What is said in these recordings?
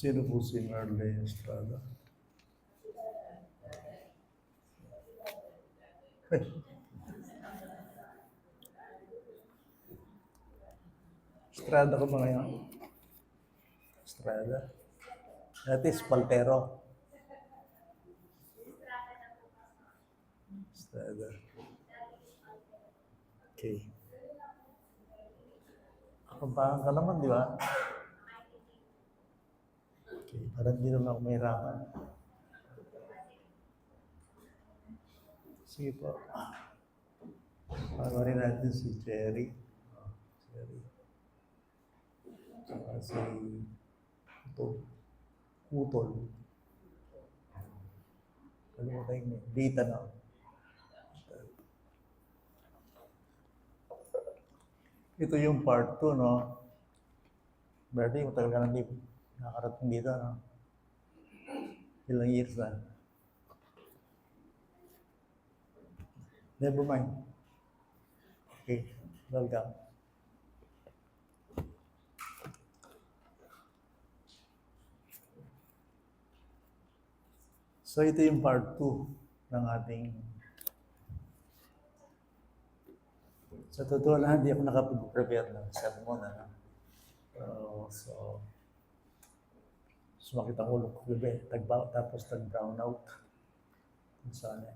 Sino po si Marlene Estrada? Estrada ko ba ngayon? Estrada. That is Paltero. Estrada. Okay. Kabahan ka naman, di ba? Okay. Parang di naman ako mahirapan. Sige po. Pagawarin natin si Cherry. Cherry. Saka si Utol. Kalimutan mo. Dita na. Ito yung part 2, no? Berarti, matagal ka na nakarating dito, no? Ilang years na? Never mind. Okay, welcome. So ito yung part 2 ng ating... Sa totoo lang, hindi ako nakapag-prepare ng sermon. So sumakit ang ulo ko gabi, tapos tag-brown out. Sana.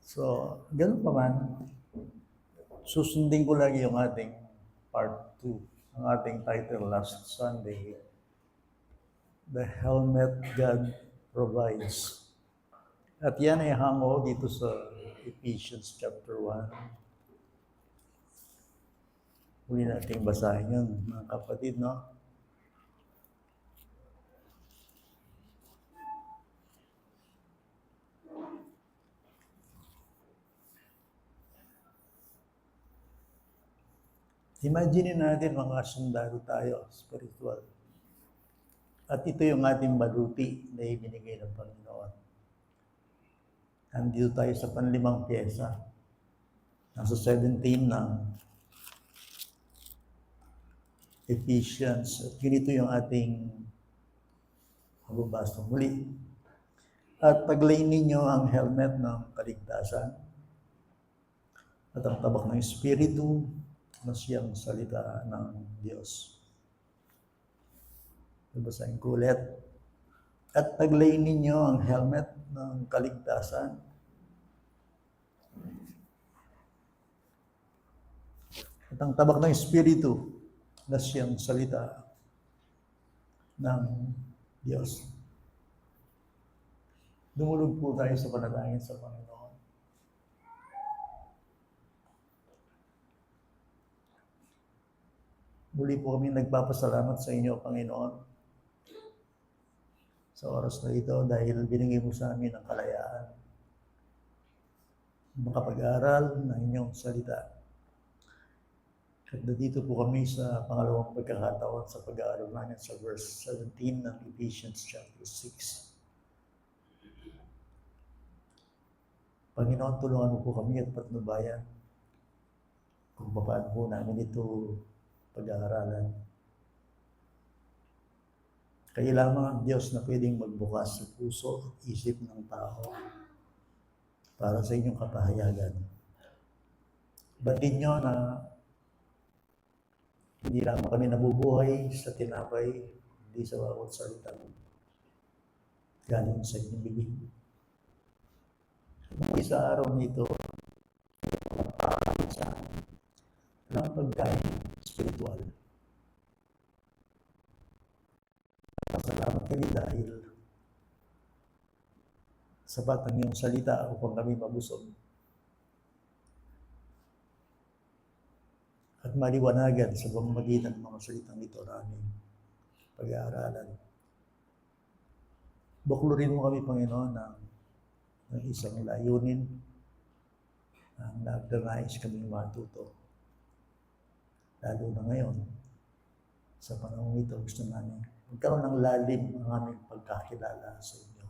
So, ganun pa man, susundin ko lagi yung ating part 2, ang ating title last Sunday, The Helmet God Provides. At yan ay hango dito sa Ephesians chapter 1. Huli nating basahin yun, mga kapatid, no? Imagine natin mga sundalo tayo, spiritual. At ito yung ating baluti na ibinigay ng Panginoon. Nandito tayo sa panlimang pyesa. Nasa 17 ng Ephesians. At ganito yung ating magbabasa muli. At taglayin ninyo ang helmet ng kaligtasan at ang tabak ng Espiritu na siyang salita ng Diyos. Babasahin ko ulit. At taglayin ninyo ang helmet ng kaligtasan at ang tabak ng Espiritu na siyang salita ng Diyos. Dumulog po tayo sa panalangin sa Panginoon. Muli po kami nagpapasalamat sa inyo, Panginoon, sa oras na ito dahil binigay mo sa amin ang kalayaan. Makapag-aral ng inyong salita. At dito po kami sa pangalawang pagkakataon sa pag-aaral namin sa verse 17 ng Ephesians chapter 6. Panginoon, tulungan mo po kami at patnubayan kung paano po namin ito pag-aaralan. Kayo lamang ang Diyos na pwedeng magbukas sa puso, isip ng tao para sa inyong kapahayagan. Bandin nyo na hindi lamang kami nabubuhay sa tinapay, hindi sa bawat salita galing sa inyong bibig. Sa araw nito, ng pagkain spiritual. Pasalamat kami dahil sapat ang iyong salita upang kami mabusog at maliwanagan sa pamamagitan ng mga salitang ito namin pag-aaralan. Buklurin mo kami, Panginoon, ng isang layunin ang nag-nais kaming matuto. Lalo na ngayon, sa panahon ito, gusto namin magkaroon ng lalim ang aming pagkakilala sa inyo.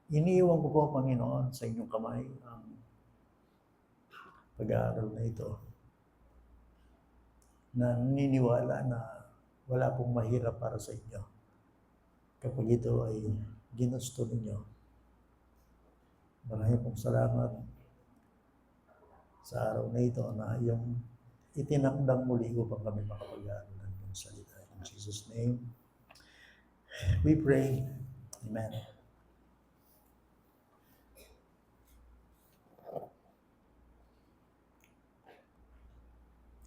iniiwan ko po, Panginoon, sa inyong kamay ang pag-aaral na ito. Na naniniwala na wala pong mahirap para sa inyo kapag ito ay ginusto ninyo. Maraming pong salamat sa araw na ito na yung itinakdang muli upang kami makapag-aaral ng iyong salita. In Jesus' name, we pray. Amen.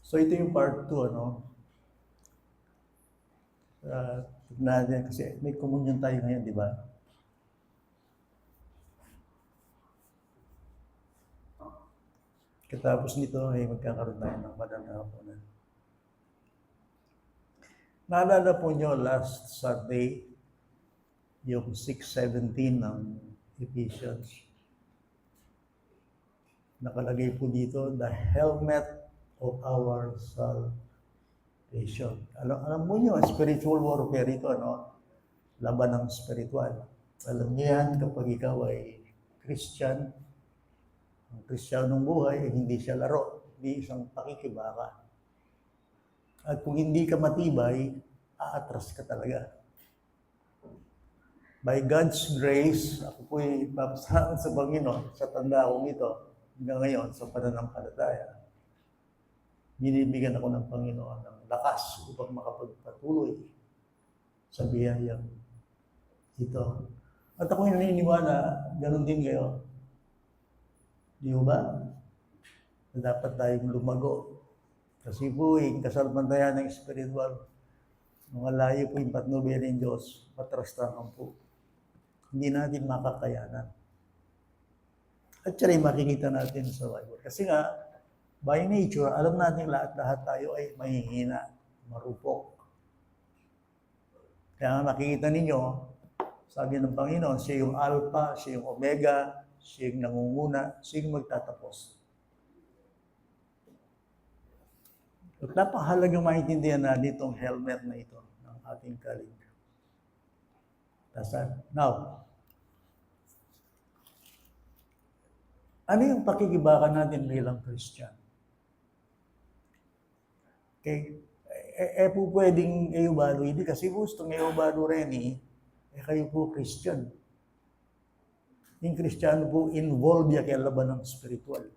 So ito yung part 2, ano? Tignan natin kasi may communion tayo ngayon, di ba? Katapos nito ay magkakaroon tayo ng banal na hapunan. Naalala po nyo last Sunday, yung 6:17 ng Ephesians. Nakalagay po dito, the helmet of our salvation. Alam mo nyo, spiritual warfare ito, ano? Laban ng spiritual. Alam niyo yan, kapag ikaw ay Christian, ang Kristiyanong buhay ay hindi siya laro, hindi isang pakikibaka. At kung hindi ka matibay, aatras ka talaga. By God's grace, ako po'y papasahan sa Panginoon, sa tanda kong ito, hanggang ngayon, sa pananampalataya. Binibigyan ako ng Panginoon ng lakas upang makapagpatuloy sa biyayang ito. At ako'y naniniwala, ganun din kayo. Di ba? Na dapat tayong lumago. Kasi po, yung kasalbantayan ng spiritual, mga layo po yung patnubay ng Diyos, patrastangan po. Hindi natin makakayanan. At siya rin makikita natin sa Bible. Kasi nga, by nature, alam natin lahat tayo ay mahihina, marupok. Kaya makikita ninyo, sabi ng Panginoon, siya yung Alpha, siya yung Omega, siya yung nangunguna, siya yung magtatapos. At napakahalagang maintindihan na itong helmet na ito ng ating kaligtasan. Now, ano yung pakikibaka natin bilang Christian? Okay. Po pwedeng eubalo, hindi kasi gustong eubalo rin kayo po Christian. Yung Kristiyano po involved ya kaya laban ng spiritual.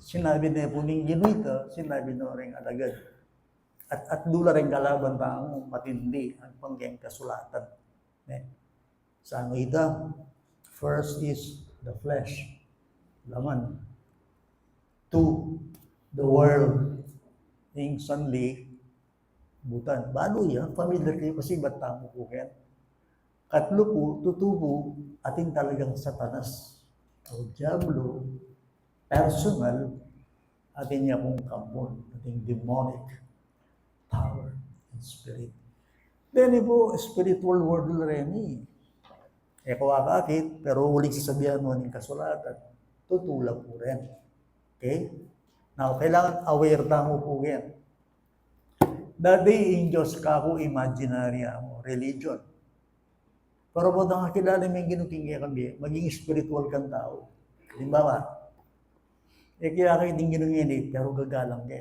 Sinabi na po ng Ginuita, sinabi na rin alagad. At dula rin kalaban taong matindi ang pangyang kasulatan. Sa ano ito? First is the flesh, laman. 2, the world. Yung sanli, butan. Balo yan, familiar kayo kasi ba't tamo po yan? Katlo po, tutubo, ating talagang satanas. O diablo, personal, ating niya pong kampon, ating demonic power and spirit. Then po, spiritual world rin kawakakit, pero huling sasabihan mo ng kasulatan, tutulak po rin. Okay? Now, kailangan aware tamo po yan. Dati in Diyos kako imaginary mo, religion. Pero po nakakilala mo yung ginuking kami, maging spiritual kang tao. Halimbawa, kaya kayo din ginungin pero gagalang ka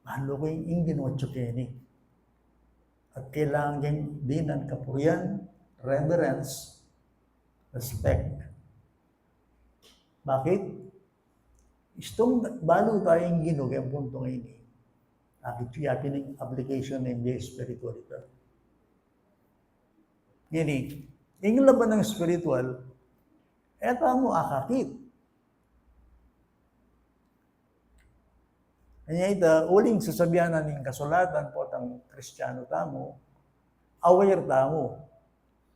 Mahalo ko yung ginotso kini. At kailangan din ng kapurian, reverence, respect. Bakit? Istong balo tayong ginog ang punto ngayon Akit yakin ng application ng spiritual ito. Gini, yung laban ng spiritual, eto mo akakit. Kanya ito, uling sasabihan ng kasulatan po ang Kristiyano tamo, aware tamo,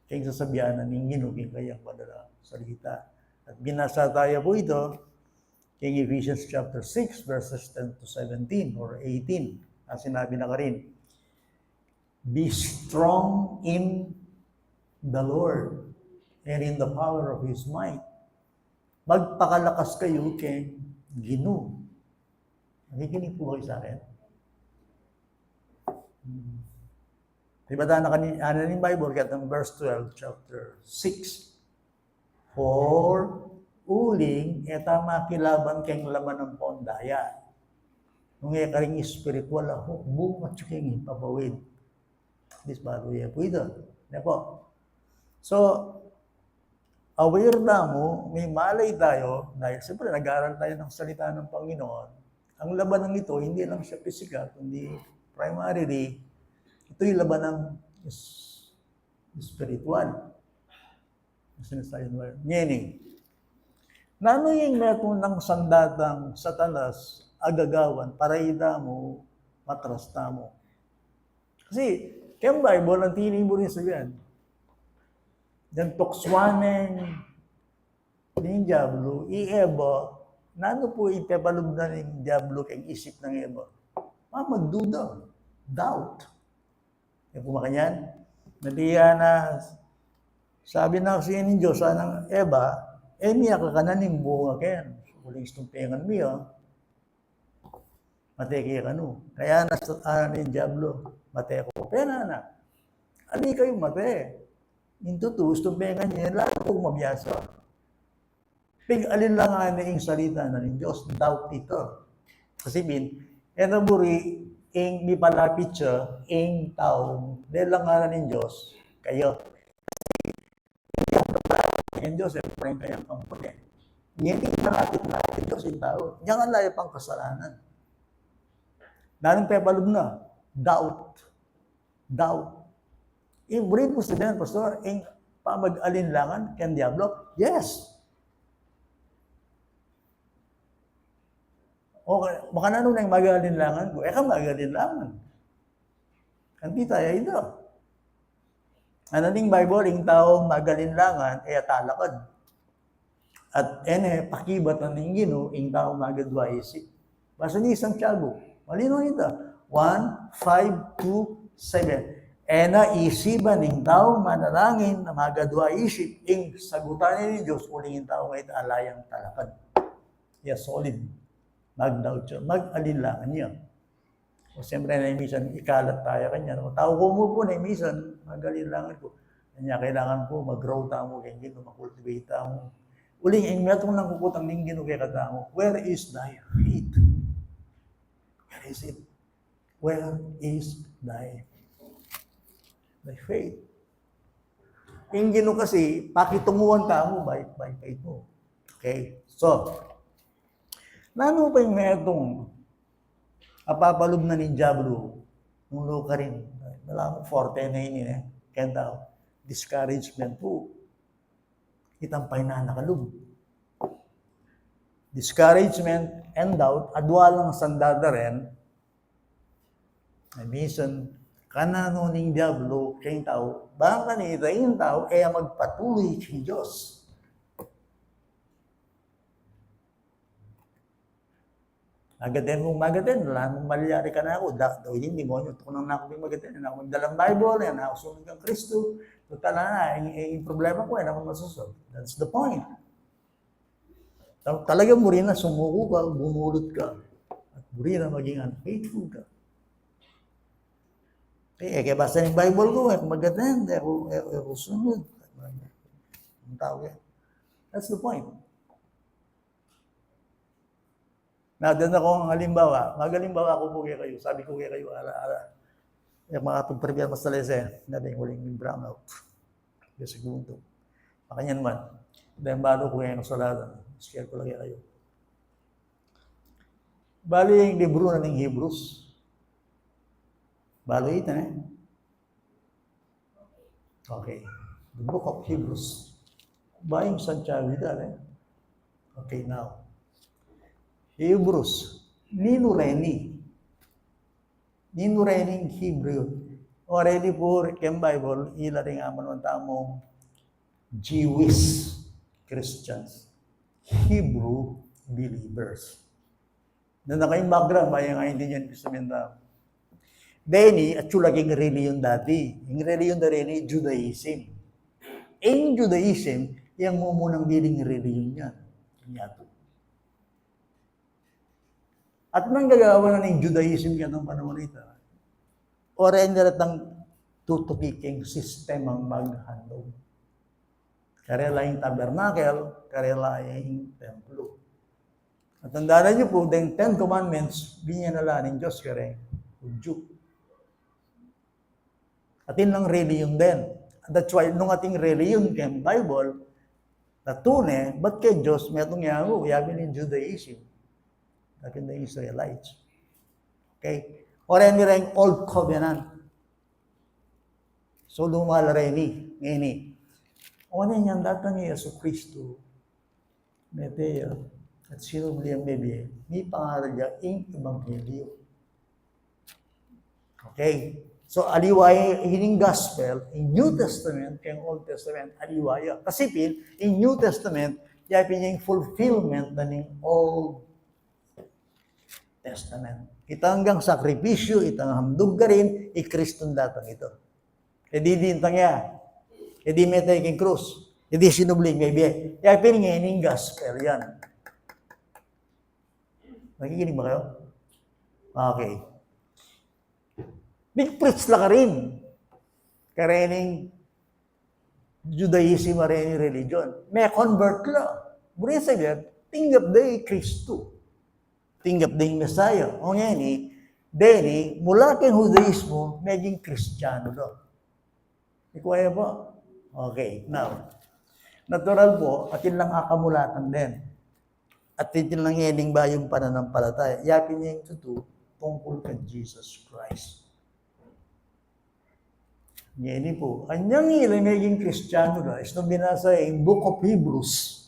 kayong sasabihan ng ginugin kayang padala salita. At binasa tayo po ito, King Ephesians chapter 6, verses 10 to 17 or 18. Ang sinabi na ka rin, be strong in the Lord and in the power of His might. Magpakalakas kayo kay Ginoo. Nakikinig po kayo sa akin? Diba na kanina ng Bible, kat ng verse 12, chapter 6. For uling, eta makilaban keng laman ng pondaya. Nung karing spiritual ako, bungat siking papawid. This bago yan po ito. Yan po. So, aware na mo, may malay tayo, dahil siyempre nag-aaral tayo ng salita ng Panginoon. Ang laban ng ito, hindi lang siya physical, kundi primarily, ito yung laban ng spiritual. Meaning, nano yung meto ng sandatang satanas, agagawan, para ida mo, matrasta mo. Kasi, kaya ang Bible, ang tinig mo rin sabihan, dan tokswanen ng Diablo, ieba, nano po ipepalog na ng Diablo kay isip ng ieba? Magduda, doubt. Yung kumakanyan, nadiya na, sabi na kasi ng Diyos, anang Eva, miya ka kananing bunga ken. Uling istumpengan miya, mateke ka no. Kaya nasa ng Diablo, mate ko. Pena na, ali kayo mate. Into to, istumpengan niya, lahat kong mabiyasa. Pig-alin lang nga na yung salita na ng Diyos, doubt ito. Kasi ito buri, ing di palapit siya, ing taong, dahil lang nga ng Diyos, kayo. Ang Diyos, parang kayang pangpuli. Hindi malapit na ng Diyos yung tao. Yan ang layo pang kasalanan. Daling pepalog na, doubt. Doubt. Buri po sabihin, Pastor, ing pamag-alinlangan kay Diablo? Yes. Okay, baka na nung mag-alinlangan ko, ka mag-alinlangan. Kanti tayo ito. Ano ning Bible, yung taong mag-alinlangan, talakad. At pakibat na ning Ginoo, yung taong magadwa isip. Basta ni Santiago, malino ito. 1, 5, 2, 7. Isiban ng taong manalangin na magadwa isip, ing sagutan ni Diyos, uling yung taong ito alayang talakad. Yes, solid. Mag-doubt siya, mag-alinlangan niya. O siyempre na imisan, ikalat tayo kanya. O tao ko mo po na imisan, mag-alinlangan ko. Kanya kailangan po, mag-grow tamo, kaya hindi makultivate tamo. Uling, ang metong nang kukutang ninggin o kaya katamo, where is thy faith? Where is it? Where is thy faith? Yung gino kasi, pakitunguan tamo by faith mo. Okay? So, nano pa yung metong apapalog na ni Diablo nung luka rin. Wala mo, forte na yun eh. Kaya daw, discouragement po. Itampay na nakalog. Discouragement and doubt, adwa lang sandada rin, na minsan, kanano ng Diablo kayong tao, baka kanita yung tao, magpatuloy kay Diyos. Magatin mong magatin, wala mong malyari ka na ako. Daw yung demonyo, ito ko nang nakabing magatin. Ako magdalang Bible, ako sunod ng Kristo. Total na, yung problema ko, ako masusolve. That's the point. Talagang mo rin na sumuko ka, bumulot ka. At mo rin na maging unfaithful ka. Kaya basta yung Bible ko, ako magatin, ako sunod. Ang tao yan. That's the point. Na doon ako ang halimbawa, magalimbawa ko po kayo, sabi ko kayo, yung mga pag-prepare mas talese, natin huling yung brownout. Kasi segundo. Makanyan man. Dahil balo ko yung salada, share ko lang kayo. Bali yung libro na ng Hebrews. Balo ito Okay. The book of Hebrews. Ba yung Santiago ito Okay, now. Hebrews, Nino Reni Hebrew. Already po, kem Bible, ila rin aman ng tamong Jewish Christians, Hebrew believers. Na nakayong background, maya nga hindi niyan gusto minta. Deni, at laging reliyon dati. Yung reliyon na rin, Judaism. In Judaism, yung mumunang diling reliyon yan. Yato. At nang gagawa na ng Judaism yan ng panahon ito, o rin ng tutukiking sistemang maghandog. Karelaing tabernacle, karelaing templo. At tandaan niyo po, the Ten Commandments, binyanalaning Diyos kare, Udyo. Atin lang reliyon din. That's why, nung ating reliyon kay Bible, natune, ba't kay Diyos, may itong yabi ni Judaism, natin the Israelites. Okay? Or any ring Old Covenant. So, lumalareni, ngini. O niyan, datang Yesu Kristo, Meteo, at sino bliyang bebe, may pangaral niya, in Ebanghelyo. Okay? So, aliwaya, hining gospel, in New Testament, kayong Old Testament, aliwaya. Kasi in New Testament, yapin niya yung fulfillment na ng Old Testament. Itanggang sakripisyo, itang hamdug ka rin, i-Kristong datang ito. E di dintang ya. E di metay king krus. E di sinubling may biye. Yapin niya yung gospel yan. Nakikinig ba kayo? Okay. Big preach lang ka rin. Karening Judaism marini religion. May convert la. Muna sabihin, tinggap day Kristo. Tinggap day Messiah. O nga ni, deni, mula kay Judaismo, maging Kristiyano do. Ikuya po? Okay, now, natural po, atin lang akamulatan din. At atin lang yening ba yung pananampalataya. Yapin niya yung tutu, tungkol kay Jesus Christ. Ngayon po, anyang ilang naging Kristiyano na, is nung binasa yung Book of Hebrews.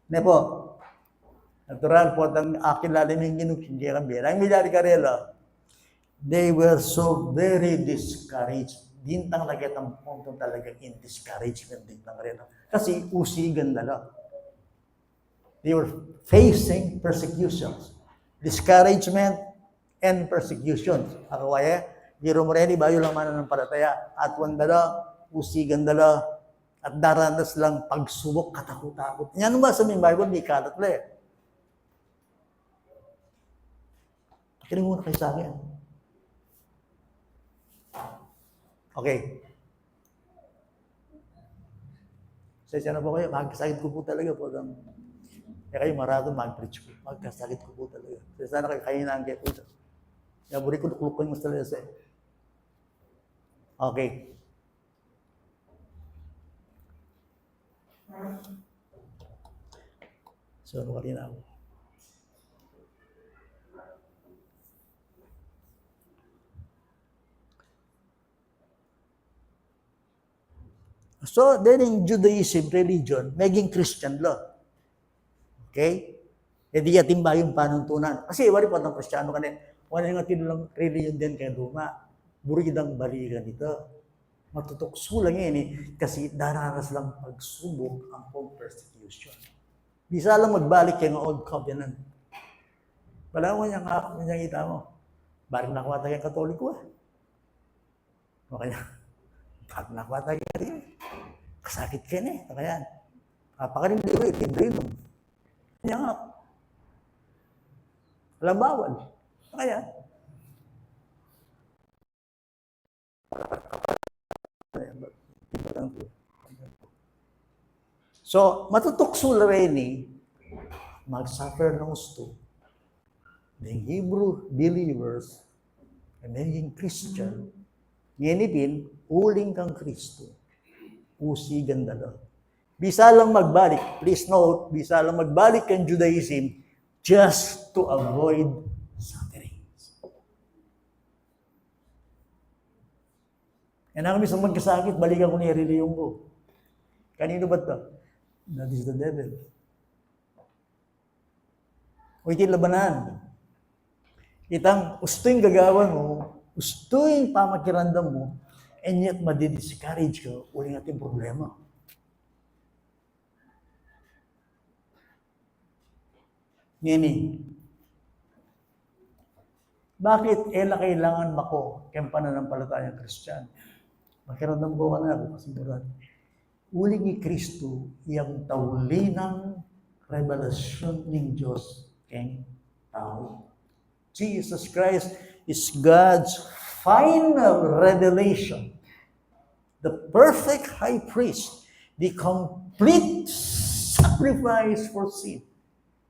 Ne po, natural po, ang akilala ng ginukinti kami. Ang milyari karela, they were so very discouraged. Dintang lagay ang punto talaga in discouragement dintang karela. Kasi usigan na lang. They were facing persecutions. Discouragement and persecutions. Ako kaya, Jero Moreni, bayo lang mananampalataya. At wandala, usigan dala, at daranas lang pagsubok, katakot-takot. Yan ba sa may Bible, may kalat na eh. Kinig muna kayo sa akin. Okay. Sasya na po kayo, magkasakit ko po talaga po. Kaya kayo marado mag-preach ko. Magkasakit ko po talaga. Sasya na kayo kahinaan kayo po. Naburi ko duklukon mo talaga sa okay. So, ano ka rin ako? So, then in Judaism, religion, maging Christian law. Okay? E di yatimba yung panuntunan. Kasi wari po ng Kristiyano ka rin. Wala nga tinulang religion din kay Luma. Buridang balikan ito. Matutukso lang yan eh. Kasi daranas lang pagsubok ang persecution. Bisa lang magbalik yung Old Covenant. Wala mo niyang kita mo. Barik nakuha tayo yung Katoliko ah. Okay na. Barik nakuha tayo yung kasakit ka na eh. Kaya, kapakarin mo yung timbrinom. Kanya nga. Walang bawal. Kaya, so, matutukso rin eh, mag-suffer ng gusto. The Hebrew believers, and naging Christian, nginipin, uling kang Kristo. Usigan na lang. Bisa lang magbalik, please note, bisa lang magbalik kang Judaism just to avoid sufferings. Yan ang mismo magkasakit, balikan ko ni reliyon ko. Kanino ba ito? That is the devil. O itin labanan. Itang gusto yung gagawa mo, gusto yung pamakirandam mo, and yet madidiscourage ka, uling ating problema. Ngini, bakit kailangan mako kayong pananampalatayang Kristiyano? Makiramdam ko na ako kasi murad. Uli ni Kristo, iyang taulinang revelasyon ng Diyos keng tao. Jesus Christ is God's final revelation the perfect high priest, the complete sacrifice for sin.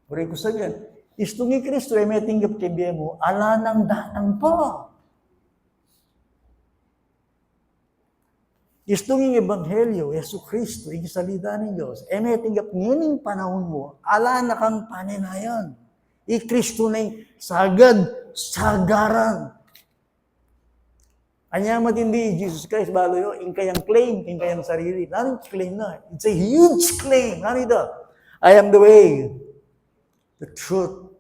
Puri ko sabihin, isto ni Kristo ay may tinggap kay biya mo, ala nang datang po. Isto ng Ebanghelyo, Yesu Kristo, yung salita ng Diyos, ay may tinggap ngayon panahon mo, ala na kang paninayon. I-Kristo na yung sagad, sagaran. Anya matindi, Jesus Christ, balo yun, yung kayang claim, yung kayang sarili. Narin claim na. It's a huge claim. Narin ito. I am the way, the truth,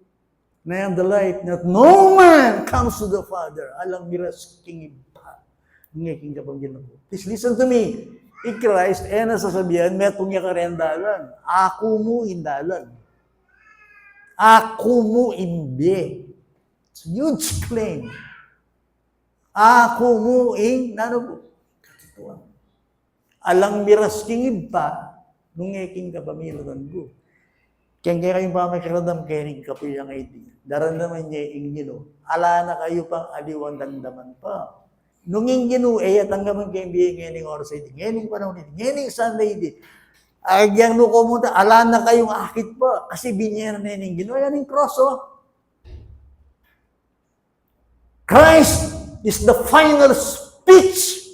and I am the light, that no man comes to the Father. Alang miras king iba. Ngayon ka pang ginawa. Please listen to me. In Christ, nasasabihan, metong niya ka rin dalan. Ako mo indalan. Ako mo imbi. It's a huge claim. Ako mo katituan. Alang miras king iba, nung eking kapamilagan ko. Kaya kayong pamakaradam kayo ng kapilang ID. Darandaman niya yung gino. Ala na kayo pang aliwan dandaman pa. Nung yung gino, at hanggang kayong biyay ngayon oras ID. Ngayon panahon ID. Ngayon Sunday ID. Agyang no kumunta, ala na kayong akit pa. Kasi binyayan na yung gino. Ayan yung cross, oh. Christ is the final speech.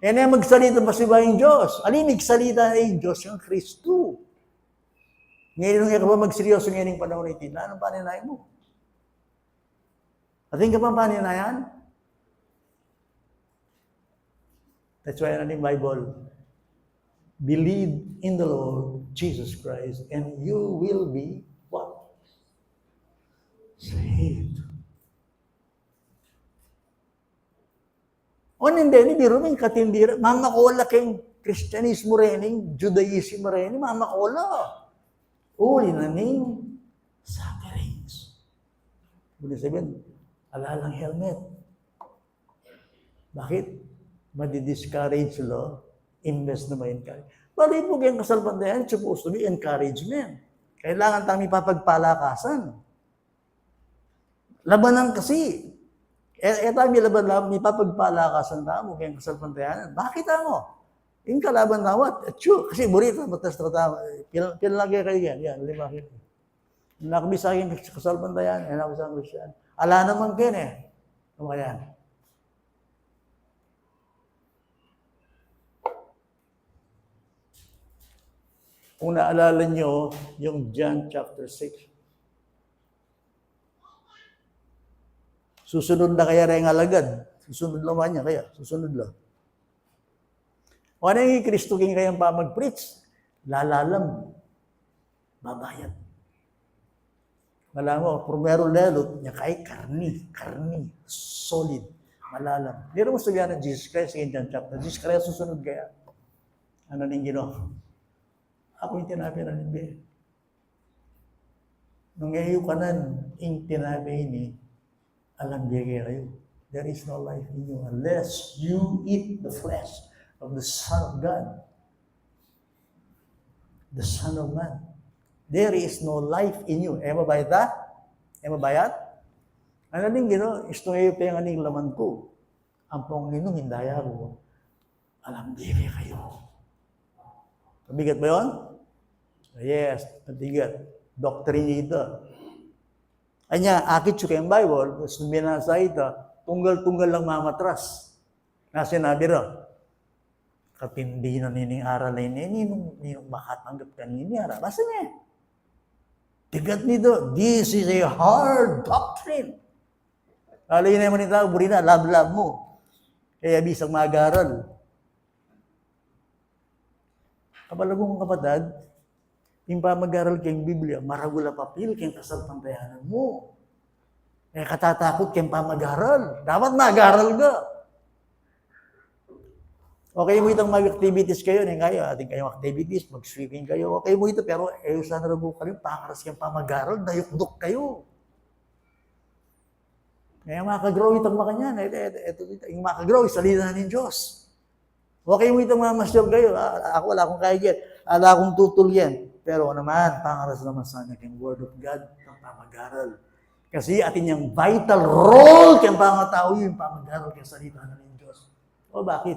Yan yung magsalita pa si ba yung Diyos. Alin magsalita na yung Diyos, yung Kristo. Ngayon nga ka ba magseryoso ngayon yung panahon ito? Anong paninayan mo? Ating ka pa paninayan? That's why in the Bible, believe in the Lord Jesus Christ and you will be what? Saved. O hindi, biro may katindira. Mamakola keng Kristyanismo rin, Judaism rin, mamakola. All in the name sufferings. Buti sabihin, alalang helmet. Bakit? Madi-discourage lo, imbes na ma-encourage. Bali po kayong kasalbandayan, supposed to be encouragement. Kailangan tayo papagpalakasan. Labanan kasi. Tayo may laban, may papagpalakasan tayo kayong kasalbandayan. Bakit mo? Yung kalaban nawat, kasi burita, batas tratama. Pinalagay kayo yan, 5 kilo. Nakabisa kayo kasalbandayan, nakabisa kayo Christian. Ala naman kayo Ano kaya? Kung naalala nyo, yung John chapter 6. Susunod na kaya rin alagad. Susunod naman niya kaya. Susunod lang. O ano yung Kristo king kayang pa mag-preach? Lalalam. Babayad. Wala mo, primero lelot niya kay karni, solid, malalam. Hindi mo sabihan ng Jesus Christ in John chapter. Jesus Christ susunod kaya. Ano ning gino? Ako yung tinabi na nibi. Nung ngayon kanan, yung tinabi ni, alam niya kayo. There is no life in you unless you eat the flesh of the Son of God. The Son of Man. There is no life in you. Mabayat ta? Mabayat? Ano din gino? Isto ngayon pa yung aning laman ko. Ang Panginoon hindaya ko. Alam niya kayo. Mabigat ba yun? Yes, mabigat. Doctrine ito. Anya, akit siya kayong Bible, binasa ito, tunggal-tunggal lang mamatras. Na sinabi rin, katindi na nining aral na ninong makatanggap ka nining aral. Basta niya. Tigat nito, this is a hard doctrine. Lalo yun naman yung tao, buri na, lab-lab mo. Kaya bisang mag-aral. Kapalagong kapatid, yung pa mag-aral kayong Biblia, maragula papil kayong kasalpantayanan mo. Kaya katatakot kayong pa mag-aral. Dapat mag-aral ka. Okay mo itong mag-activities kayo, ating kayong activities, mag-swimming kayo, okay mo ito, pero sana rago ka rin, pangaras kayong pa mag-aral, dayok-dok kayo. Kaya makagrow itong mga kanyan. Ito, yung makagrow, salita na ng Diyos. Okay mo itong mamasyal kayo. Ako wala akong kaya yan. Wala akong tutul yan. Pero naman, pangaras naman sana kayong Word of God ng pamag-aral. Kasi atin yung vital role kayong pangatao yung pamag-aral kayong salita na ng Diyos. O bakit?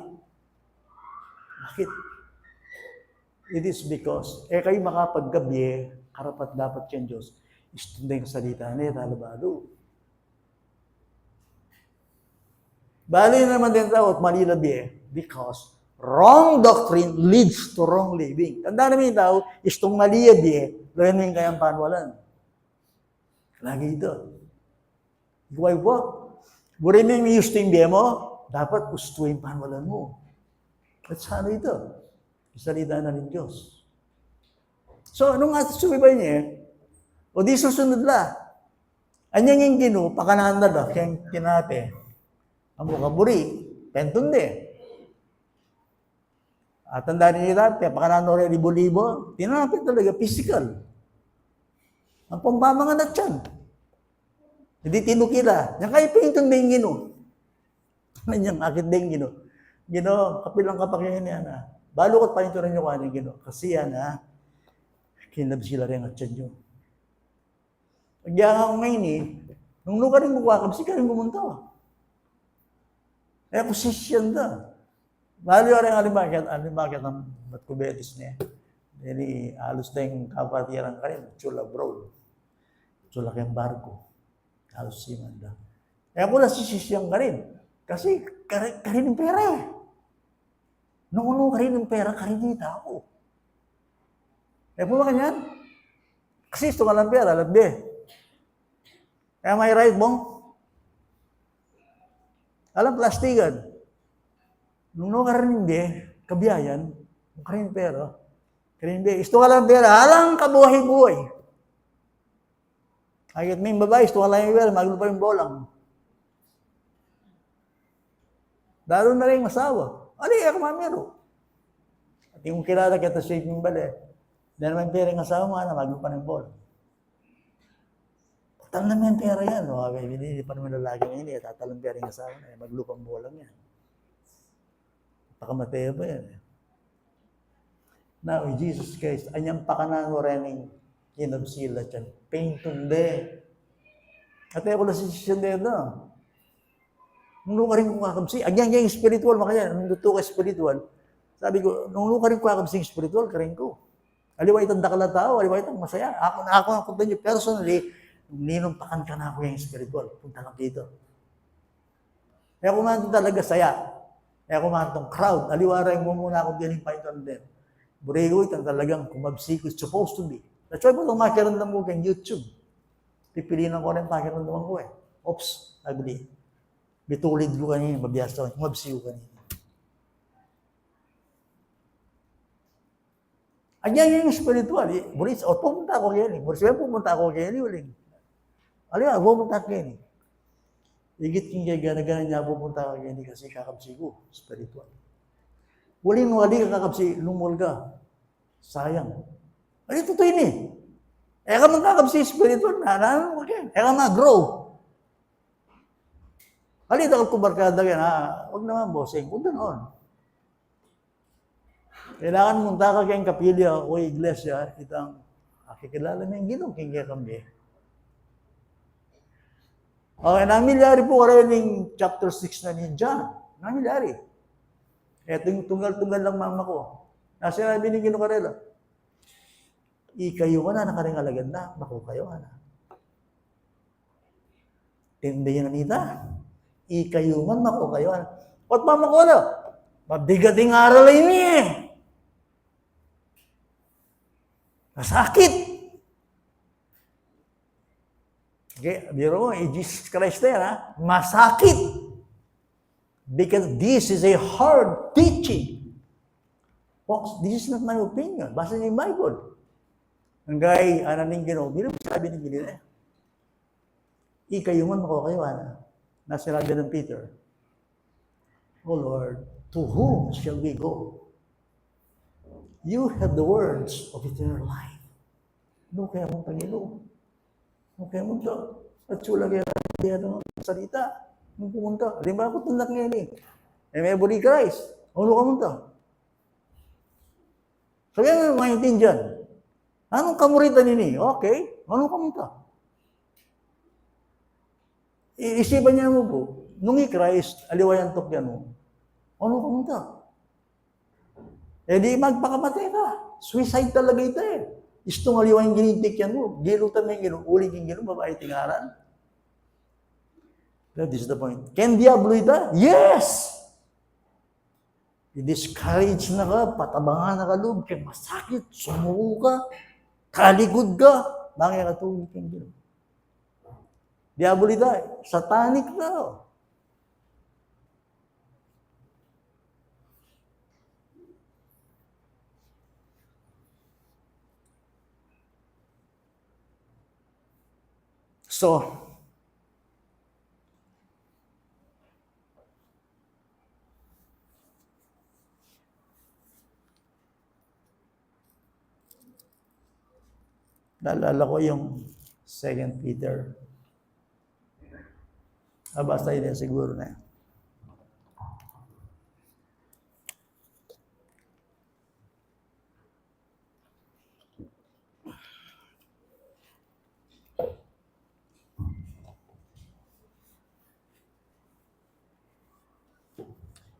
Bakit? It is because, kayo makapaggabi, karapat dapat yan Diyos, istunday ang salita niya, talabado. Bali naman din tao at mali labi because wrong doctrine leads to wrong living. Tanda namin yung tao, istong mali labi, gawin mo yung kayang panwalan. Lagi ito. Ikaw ay what? Burin mo yung isting biya mo, dapat gustuin panwalan mo. At sana ito. Salita na ng Diyos. So, anong asubay niya? O di susunod la. Anyang yung gino, pakananda da, kaya kinate. Ang mukaburi, pentunde. At tanda rin nila, pakananda rin libo-libo, tinapit talaga, physical. Ang pambamanganat yan. Hindi tinukila. Yan kayo pintunde yung gino. Yan, akit din gino. Gino, kapilang kapakyahin niya na. Balukot pa ito rin yung kanin gino. Kasi yan kinlab sila rin at tiyan nyo. Kaya nga ngayon nung luka rin mukwakab, si ka rin bumunta. Kusisyan da. Balo rin alimakit ng matkubetis niya. Jadi halos na yung kapatiran ka rin. Chula bro. Chula kayong barko. Halos siman da. Kung nasisisyan ka rin. Kasi ka rin yung pera Nung ka rin ng pera, ka rin yung tao. Po ba kanyan? Kasi ito ka lang pera, labi. Kaya may right mo? Alam, plastikan. Nung ka rin hindi, kabiyayan, ka rin pera, ka rin hindi. Ito ka lang pera, alang kabuhay-buhay. Ayat may babae, ito ka lang yung pera, maglupa yung bolang. Lalo na rin masawa. Ali, ako mamero. At yung kilala kita sa yung bali, dahil naman pera ng asawa mo, maglupa ng bola. Tatal naman yung pera yan. Hindi pa naman lalaki na hindi. Tatal ng pera ng asawa na, maglupang bola yan. Pakamateo pa yan. Now, Jesus Christ, anyang pakanano rin yung kinabsila dyan. Paintunde. At ako na si Sisendero. Nung luka rin kong kakabsi, agyan yung spiritual, makaya, nung luto ka spiritual, sabi ko, nung luka rin kong kakabsi spiritual, karin ko. Aliwa itang dakala tao, aliwa itang masaya. Ako ang punta nyo, personally, ninumpakan ka na ako yung spiritual, punta lang dito. Kaya kumanto talaga saya. Kaya kumantong crowd, aliwa rin mo muna ako din yung python din. Burego itang talagang kumabsi ko, it's supposed to be. That's why kung makiramdam ko kay YouTube, pipilinan ko rin pakiramdam ko Oops, agli. Bitulid ko kanina, mabiyasa ko, mabsi ko kanina. Agyan yung spiritual. Bulis, pumunta ako kaya ni. Bulis, pumunta ako kaya ni, uling. Aliwa, pumunta kaya ni. Igit king kaya gana-gana niya pupunta ako kaya ni kasi kakabsi ko, spiritual. Uling wali ka kakabsi, lumul ka. Sayang. Ay, totoo yun ka magkakabsi spiritual na, ano mo kaya? Ka mag-grow. Halita ko kubarkada yan, huwag naman bossing, huwag ganoon. Kailangan munta ka kayong kapilya o iglesia, itang kakikilala na yung ginong kaya kami. Okay, namilyari po ka rin yung chapter 6 na ni John. Namilyari. Ito yung tunggal-tunggal lang mama ko. Nasinabi ni Ginong Karela, ikayo ka na, nakaringalagad na, bako kayo ka na. Tindayan na nita. Ikayo man, mako kayo. At mama ko na, mabigating aral ay niya. Masakit. Okay, biro mo, Jesus Christ na yan, masakit. Because this is a hard teaching. Folks, this is not my opinion. Basta niyo yung Bible. Ang gay, ning Ginoo, sabi ni Ginoo, ikayo man, mako kayo, Nasirabi ng Peter, O Lord, to whom shall we go? You have the words of eternal life. No kaya mong Panginoon. No kaya mong Diyos. At sula kaya ng salita. Nung pumunta. Lima ako tundak ngayon may body Christ. Ano ka munta? Sabi nga maintindihan. Anong kamuritan nini? Okay. Anong ka munta? Isipan niya mo po, nung i-Christ, aliwayan tok yan mo. Ano kung ito? Eh di magpakamatay ka. Suicide talaga ito eh. Isto nga liwa yung ginitik yan mo. Gilutan mo yung gino. Uling yung gino. Babae tingaran. That is the point. Can diablo ito? Yes! I-discourage na ka, patabangan na ka loob, kaya masakit, sumuko ka, kaligod ka, bakit ka tungkol kang gino? Diablo ito, satanic na. So, naalala ko yung 2 Peter. Basta yun siguro na.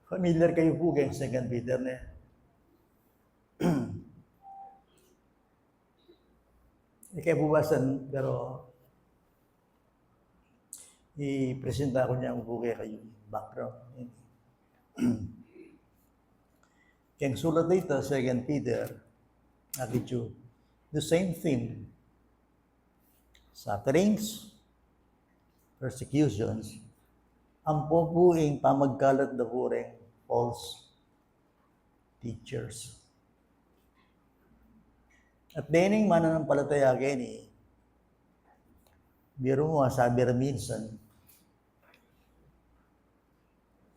Familiar kayo po kay 2 Peter na. Kaya bubasan, pero i-presenta ko niya ang buke kayo, background. Kaya sulat dito, 2 Peter, attitude, the same thing, sufferings, persecutions, ang pupuing pamagkalat na huring false teachers. At dining mananampalataya kini, biro mo, sabi rin minsan,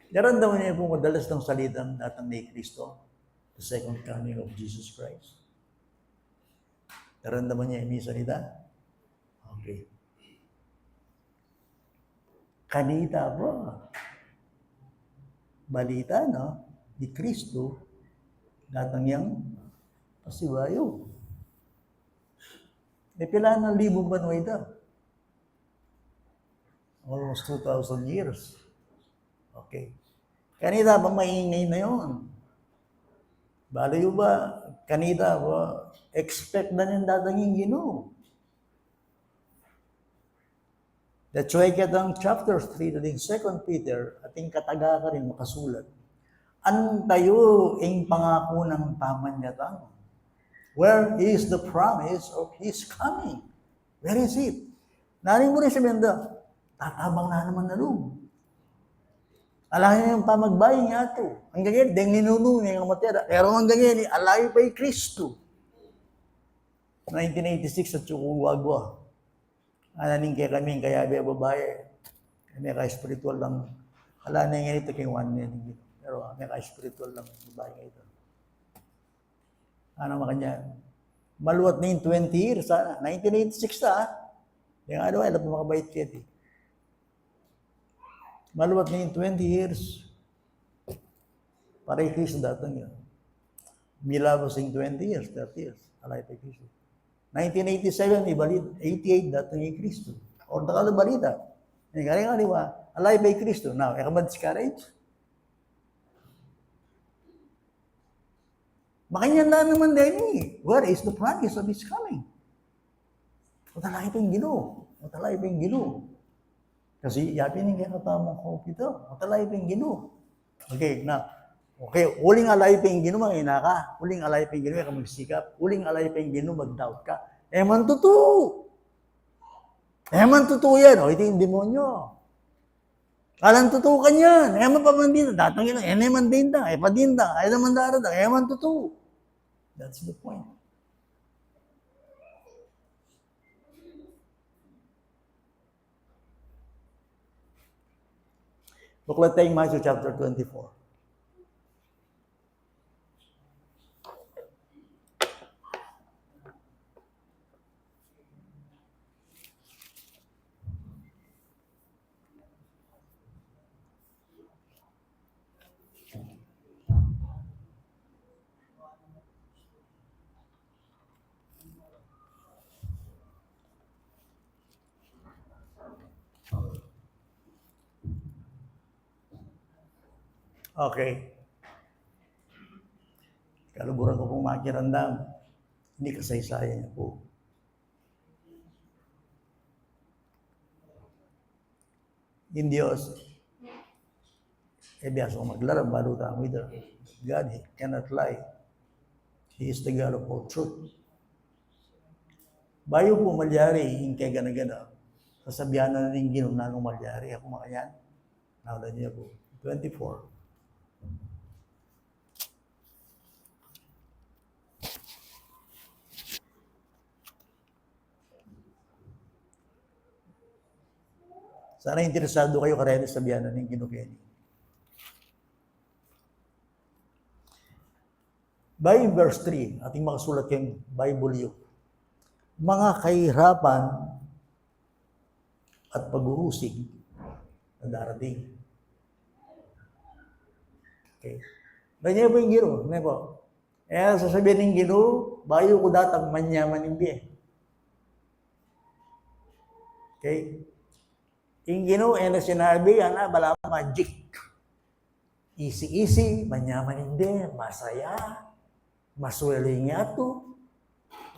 naramdaman niya po madalas ng salitang datang ni Kristo, the second coming of Jesus Christ. Naramdaman niya yung salita? Okay. Kanita po, balita, no? Ni Kristo, datang yang pasiwayo. E pila ng libong banway daw? Almost 2,000 years. Okay. Kanita ba maingay na yun? Balo yun ba? Kanita ba? Expect na niyang dadangin Ginoo. That's why katang chapter 3 na din 2 Peter, ating kataga ka rin makasulat. An tayo ang pangako ng pamanyatang? Where is the promise of His coming? Where is it? Narin mo rin sa benda, tatabang na naman na loob. Alahin yung pamagbayin niya ito. Ang ganyan, deng ninunong niya ang matera. Pero ang ganyan, alayo pa yung Kristo. 1986 at Chukuwagwa. Ananing kaya kami, kaya biya babae. Kami ka-spiritual lang. Ala na yung ito kay one niya. Pero kami ka-spiritual lang babae nga ito. Ano makanya? Maluwat na yung 20 years, 1986 na, yung ano, alam mo makabait kaya ito. Maluwat na yung 20 years. Para kay Kristo datang yun. Milabas yung 20 years, 30 years. Alay kay Kristo. 1987, ibalid. 88, datang kay Kristo. O nakala balita. Yung kaya nga, alay kay Kristo. Now, eka ma-discourage? Makanya na naman din eh. Where is the promise of His coming? Matalay pa yung Ginoo. Matalay pa yung Ginoo. Kasi yapin yung kaya katamang hope ito. Matalay pa yung Ginoo. Okay, na. Okay, uling alay pa yung Ginoo, mangina ka. Uling alay pa yung Ginoo, ka magsikap. Uling alay pa yung Ginoo, mag-doubt ka. Man totoo. Man totoo yan. O, ito yung demonyo. Alang totoo ka niyan. Man pamandin. Datang yun. Man din da. Padin da. Ay naman darada. Man totoo. That's the point. Buklat tayong Matthew chapter 24. Okay. Kaluburan ko pong makiramdam. Hindi kasaysayan niya po. In Diyos, biasa ko maglarang, baluta mo ito. God, He cannot lie. He is the God of all truth. Bayo po malyari, yung kay gana-gana, sasabihan na rin ginunanong malyari. Ako mga yan. Nakala niya po. 24. Sana interesado kayo karene sa biyanan ng Ginugeni. By verse 3, ating makasulat yung Bible yun. Mga kahirapan at pag-uusig na darating. Okay. Ganyan po yung gino. Ano po? Sasabihin ng gino, bayo ko datang manyaman yung biye. Okay. Yung gino, sinabi, bala magic. Easy, manyaman hindi, masaya, maswelo yung yato.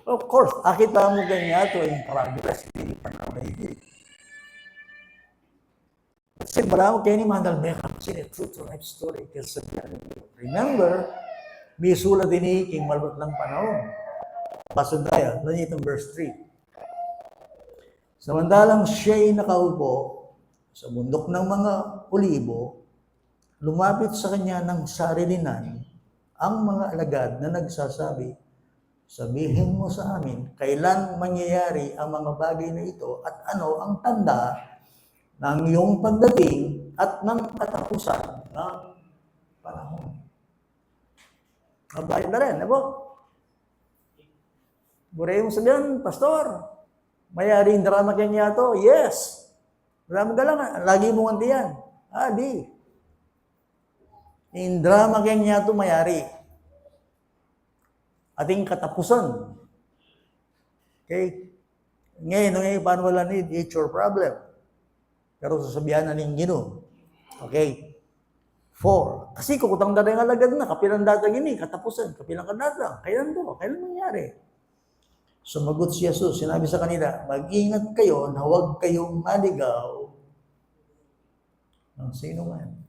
Of course, akita mo ganyan yato, yung progress, hindi pa na may kasi bala mo kayo ni Mandal Mecca, kasi the truth to life story. Remember, may sulat din ni King malbot lang panahon. Pasundaya, nandiyo itong verse 3. Samantalang siya'y nakaupo sa bundok ng mga olibo, lumapit sa kanya ng sarilinan ang mga alagad na nagsasabi, sabihin mo sa amin, kailan mangyayari ang mga bagay na ito at ano ang tanda ng iyong pagdating at ng katapusan ng panahon. Mabayad na rin, po? Buray mong sabihan, Pastor, mayaring drama kanya to? Yes. Drama ka lang, lagi mong andiyan. Di. In drama kanya to mayari. Ating katapusan. Okay? Ngayon, paano wala need? It's your problem. Pero sasabihan na ng Gino. Okay? 4. Kasi kukutang dada yung alagad na, kapilang data gini, katapusan, kapilang kadata. Kailan to? Kailan mangyari? Sumagot si Jesus, sinabi sa kanila, mag-ingat kayo na huwag kayong maligaw ng sino man.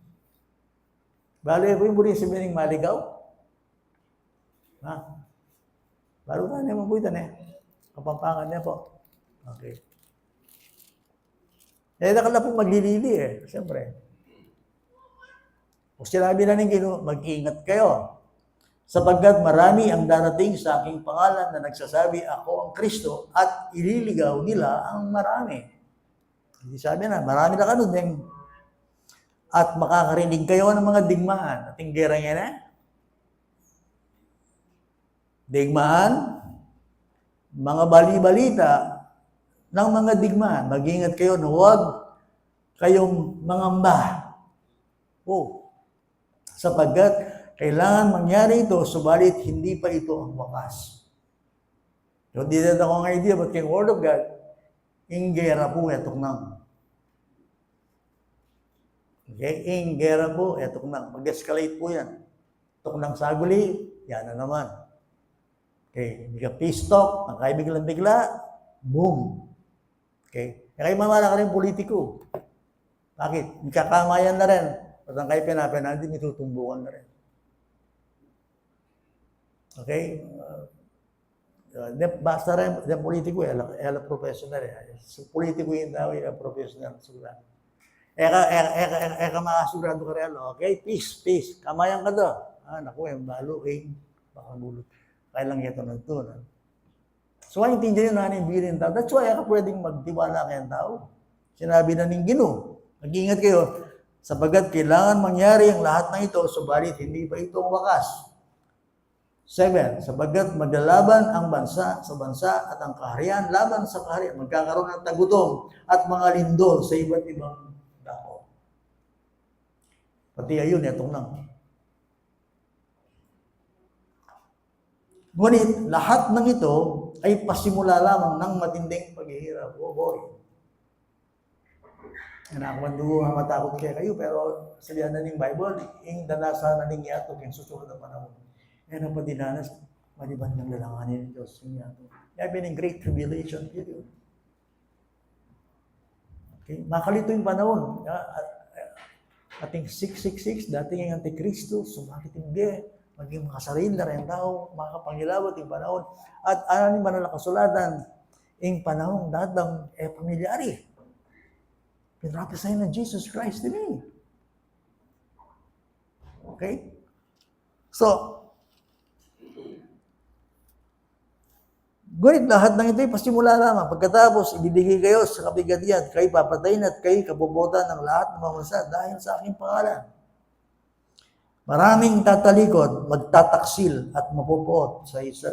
Bale, po yung burin sabihin ng maligaw? Balo ka naman po ito, kapampangan niya po. Okay. Nakala po maglilili siyempre. O sinabi na ng Gino, mag-ingat kayo. Sapagkat marami ang darating sa aking pangalan na nagsasabi, ako ang Kristo, at ililigaw nila ang marami. Hindi sabi na, marami na kanod. At makakarinig kayo ng mga digmaan. Ating gera yan digmaan, mga bali-balita ng mga digmaan. Mag-ingat kayo na huwag kayong mangamba. Sapagkat kailangan mangyari ito, subalit hindi pa ito ang wakas. So, dito akong idea, but yung Word of God, inggera po etok nang. Okay? Inggera po etok nang. Mag-escalate po yan. Etok nang saguli, yan na naman. Okay? Hindi ka peace talk, ang kaibiglang bigla, boom. Okay? Kaya mamala ka rin politiko. Bakit? Ikakamayan na rin. At ang kayo pinapinandi, may tutumbukan na rin. Okay? Basta rin, yung politiko, professional. Politiko yung tao, professional. Eka makasugurado ka rin. Okay? Peace. Kamayan ka doon. Naku, yung balo, baka gulot. Kailang ito na ito. So, intindihan na yung bilin tao. That's why ka pwedeng magtiwala kayang tao. Sinabi na ng Gino, mag-ingat kayo, sapagkat kailangan mangyari ang lahat ng ito, subalit hindi pa ito ang wakas. 7. Sapagkat maglalaban ang bansa sa bansa at ang kaharian laban sa kaharian. Magkakaroon ng tagutom at mga lindol sa iba't ibang dako. Pati ayun, itong nang. Ngunit lahat ng ito ay pasimula lamang ng matinding paghihirap. Oh boy. Nakamandugo nga matakot kaya kayo, pero sabihan na ng Bible, yung danasa na ng yato, yung susunod na panahon. Yan ang padinanas, maliban ng lalanganin ng Diyos yung yato. Kaya in great tribulation period. Okay? Makalito yung panahon. Ating 666, dating yung Antikristo, sumakit hindi, maging makasarili na rin tao, makapangilawat yung panahon. At ano ba na nakasulatan, yung panahon datang pamilyari. Pinrapisayo ng Jesus Christ din eh. Okay? So, ngunit lahat ng ito'y pasimula lamang. Pagkatapos, ibibigay kayo sa kabigatian, kayo papatayin at kayo kabobotan ng lahat ng mga bansa dahil sa aking pangalan. Maraming tatalikod, magtataksil at mapupuot sa isa.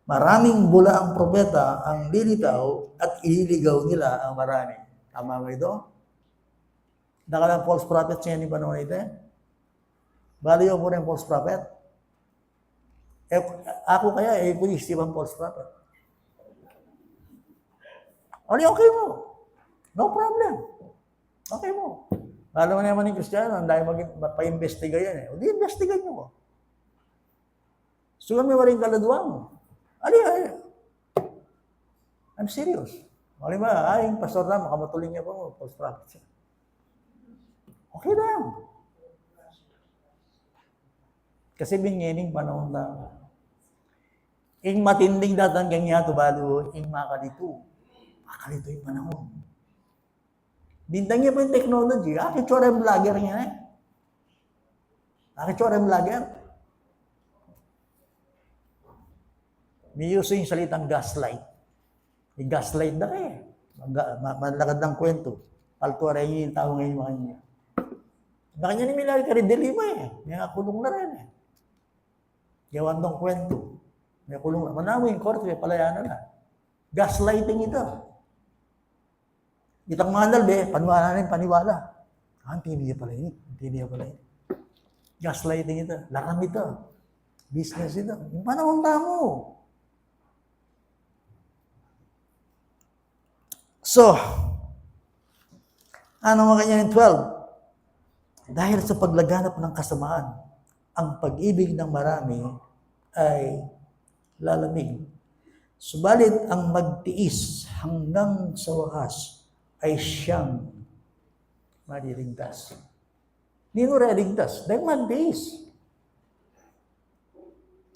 Maraming bula ang propeta ang lilitaw at ililigaw nila ang marami. Tama ba ito? Nakalang false prophet siya ni panahon ito. Baliw po rin false prophet. Ako kaya, kung isipang false prophet. Okay mo. No problem. Okay mo. Alam mo naman yung Kristiyano, ang dahil pa-investiga yan eh. Hindi, investigan nyo ko. So, may waring kaladuan. I'm serious. Mali ba, yung pastor na, makamatuling niya po, false prophet siya. Okay lang. Kasi bingining panahon na, ing matinding datang ganyan to balo, ing makalito. Makalito yung panahon. Bintang niya po yung technology. Tsura yung vlogger niya eh. Tsura yung vlogger. May uso yung salitang gaslight. Yung gaslight na kayo. Malakad ng kwento. Paltuara yung tao ngayon mga niya. Nakanya ni Milay ka rin delima eh. May kulong na rin eh. Gawan ng kwento. May kulong na. Manawi yung korte, palayanan na. Gaslighting ito. Itang mandal be, paniwala. Hindi niya pala yun. Gaslighting ito. Lakam ito. Business ito. Yung panahon tamo. So, ano mga kanya yung 12? Dahil sa paglaganap ng kasamaan, ang pag-ibig ng marami ay lalamig. Subalit ang magtiis hanggang sa wakas ay siyang maliligtas. Nino religtas? Dahil magtiis.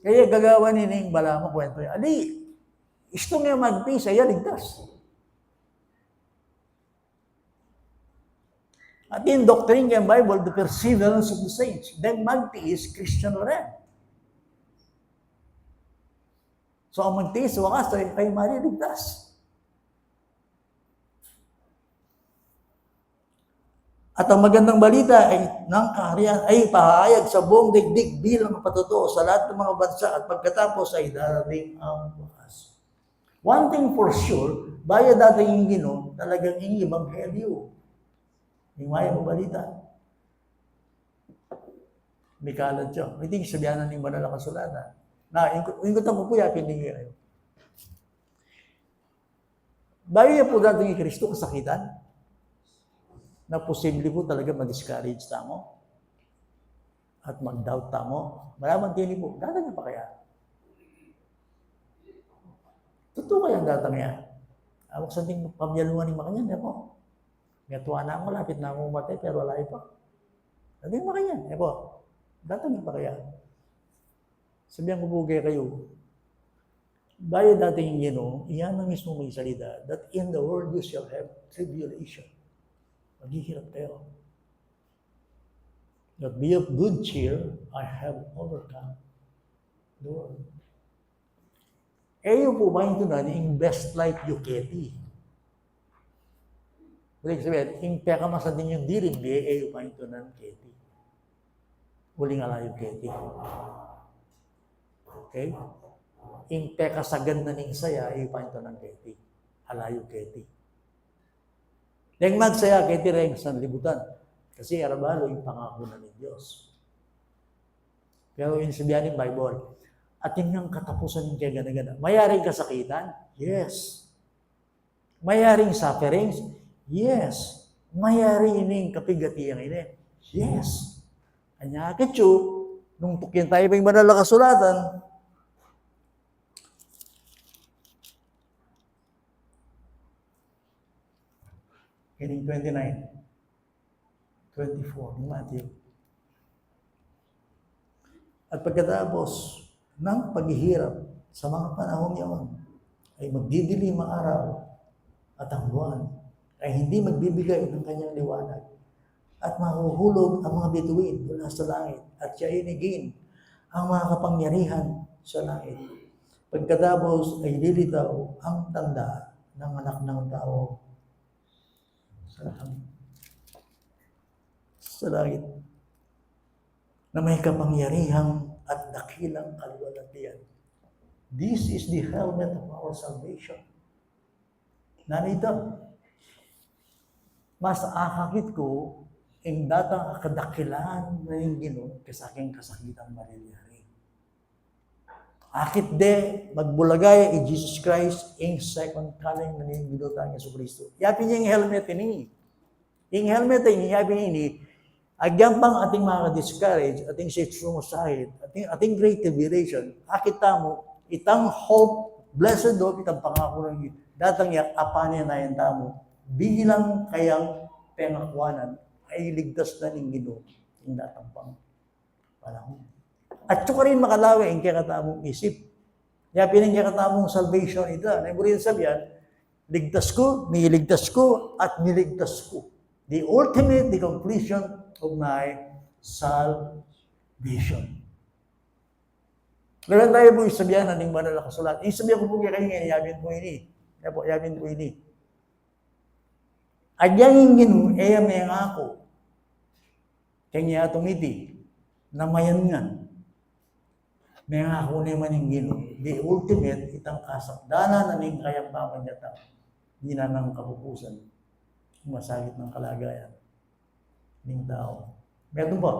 Kaya gagawa nining bala mo kwento yan. Isto nga magtiis ay ligtas. At in doctrine ng Bible, the perseverance of the saints. Then magtiis, Christian rin. So ang magtiis, wakas, ay kayo maliligtas. At ang magandang balita ay ng kaharian ay pahayag sa buong digdig bilang patotoo sa lahat ng mga bansa at pagkatapos ay darating ang wakas. One thing for sure, bayad dating yung Ginoo, talagang yung Ebanghelyo. Yung maya mo balita. May kalat siya. May ting sabihan ng banal na kasulatan. Yung kutang po puya, pinigil kayo. Bayo po dating yung Kristo kasakitan na posible po talaga ma-discourage tamo at mag-doubt tamo. Malaman tini po, datang niya pa kaya? Totoo kaya ang datang niya? Awak sa ting pamyaluan ni makanyan, niya po. Ngatuwa na ako, lapit na ako umatay, pero wala pa. Sabi mo kanya, po, datang pa kaya. Sabihan ko po kayo, bayo dating Ginoo, iyan ang mismo may salita, that in the world you shall have tribulation. Maghihirap kayo. But be of good cheer, I have overcome the world. Yung po ba yung tunan, yung best life you keti. Ulit sabihin, yung peka masadin yung dirin, yung pa yung tunan keti. Uling alayo keti. Okay? Yung peka sagad na ning saya, yung pa yung tunan keti. Alayo keti. Dahil magsaya keti rin sa libutan. Kasi arabalo yung pangako na ng Diyos. Pero yung sabihan ng Bible, at yung katapusan ng kaya gana-gana. Mayaring kasakitan? Yes. Mayaring sufferings? Yes. Mayari ining kapigati ang ini. Yes. Anya kitsu, nung tukyan tayo pang banal na kasulatan, kining 29, 24, ni Matthew. At pagkatapos ng paghihirap sa mga panahon yaon, ay magdidilim ang araw at ang buwan ay hindi magbibigay ng kanyang liwanag at mahuhulog ang mga bituin mula sa langit at siya inigin ang mga kapangyarihan sa langit. Pagkatapos ay lilitaw ang tanda ng anak ng tao sa langit na may kapangyarihang at dakilang kalwalatian. This is the helmet of our salvation. Narito, mas akakit ko ang datang akadakilaan na yung Ginoo kasaking kasakitan mariliyari. Akit de, magbulagay i Jesus Christ in second coming na yung Ginoo tayong Yesu Kristo. Yapin niya yung helmet ini. Yung helmet ini, yapin ini, agyan pang ating mga discourage, ating sexual ating great tribulation, akita mo, itang hope, blessed hope, itang pangako ng datang yak, apanin na yung tamo, bilang kayang pengakwanan, ay ligtas na ng Ginoo yung datang pang panahon. At so ka rin makalawi ang kakatamong isip. Kaya pinangkakatamong salvation ito. Naiburin sabihan, ligtas ko, niligtas ko, at niligtas ko. The ultimate, the completion of my salvation. Ngayon tayo po isabihan ng banal na kasulatan. Isabihan ko po kayo ngayon, yamin po ini. Kaya po, yamin po ini. Adyang yung Ginoo, may ako. Kanya tumiti, na mayan nga. May ako naman yung Ginoo. The ultimate, itang kasakdana na ning kayang pamanyatang. Hindi na nang kapupusan. Masakit ng kalagayan ng tao. Meron ba?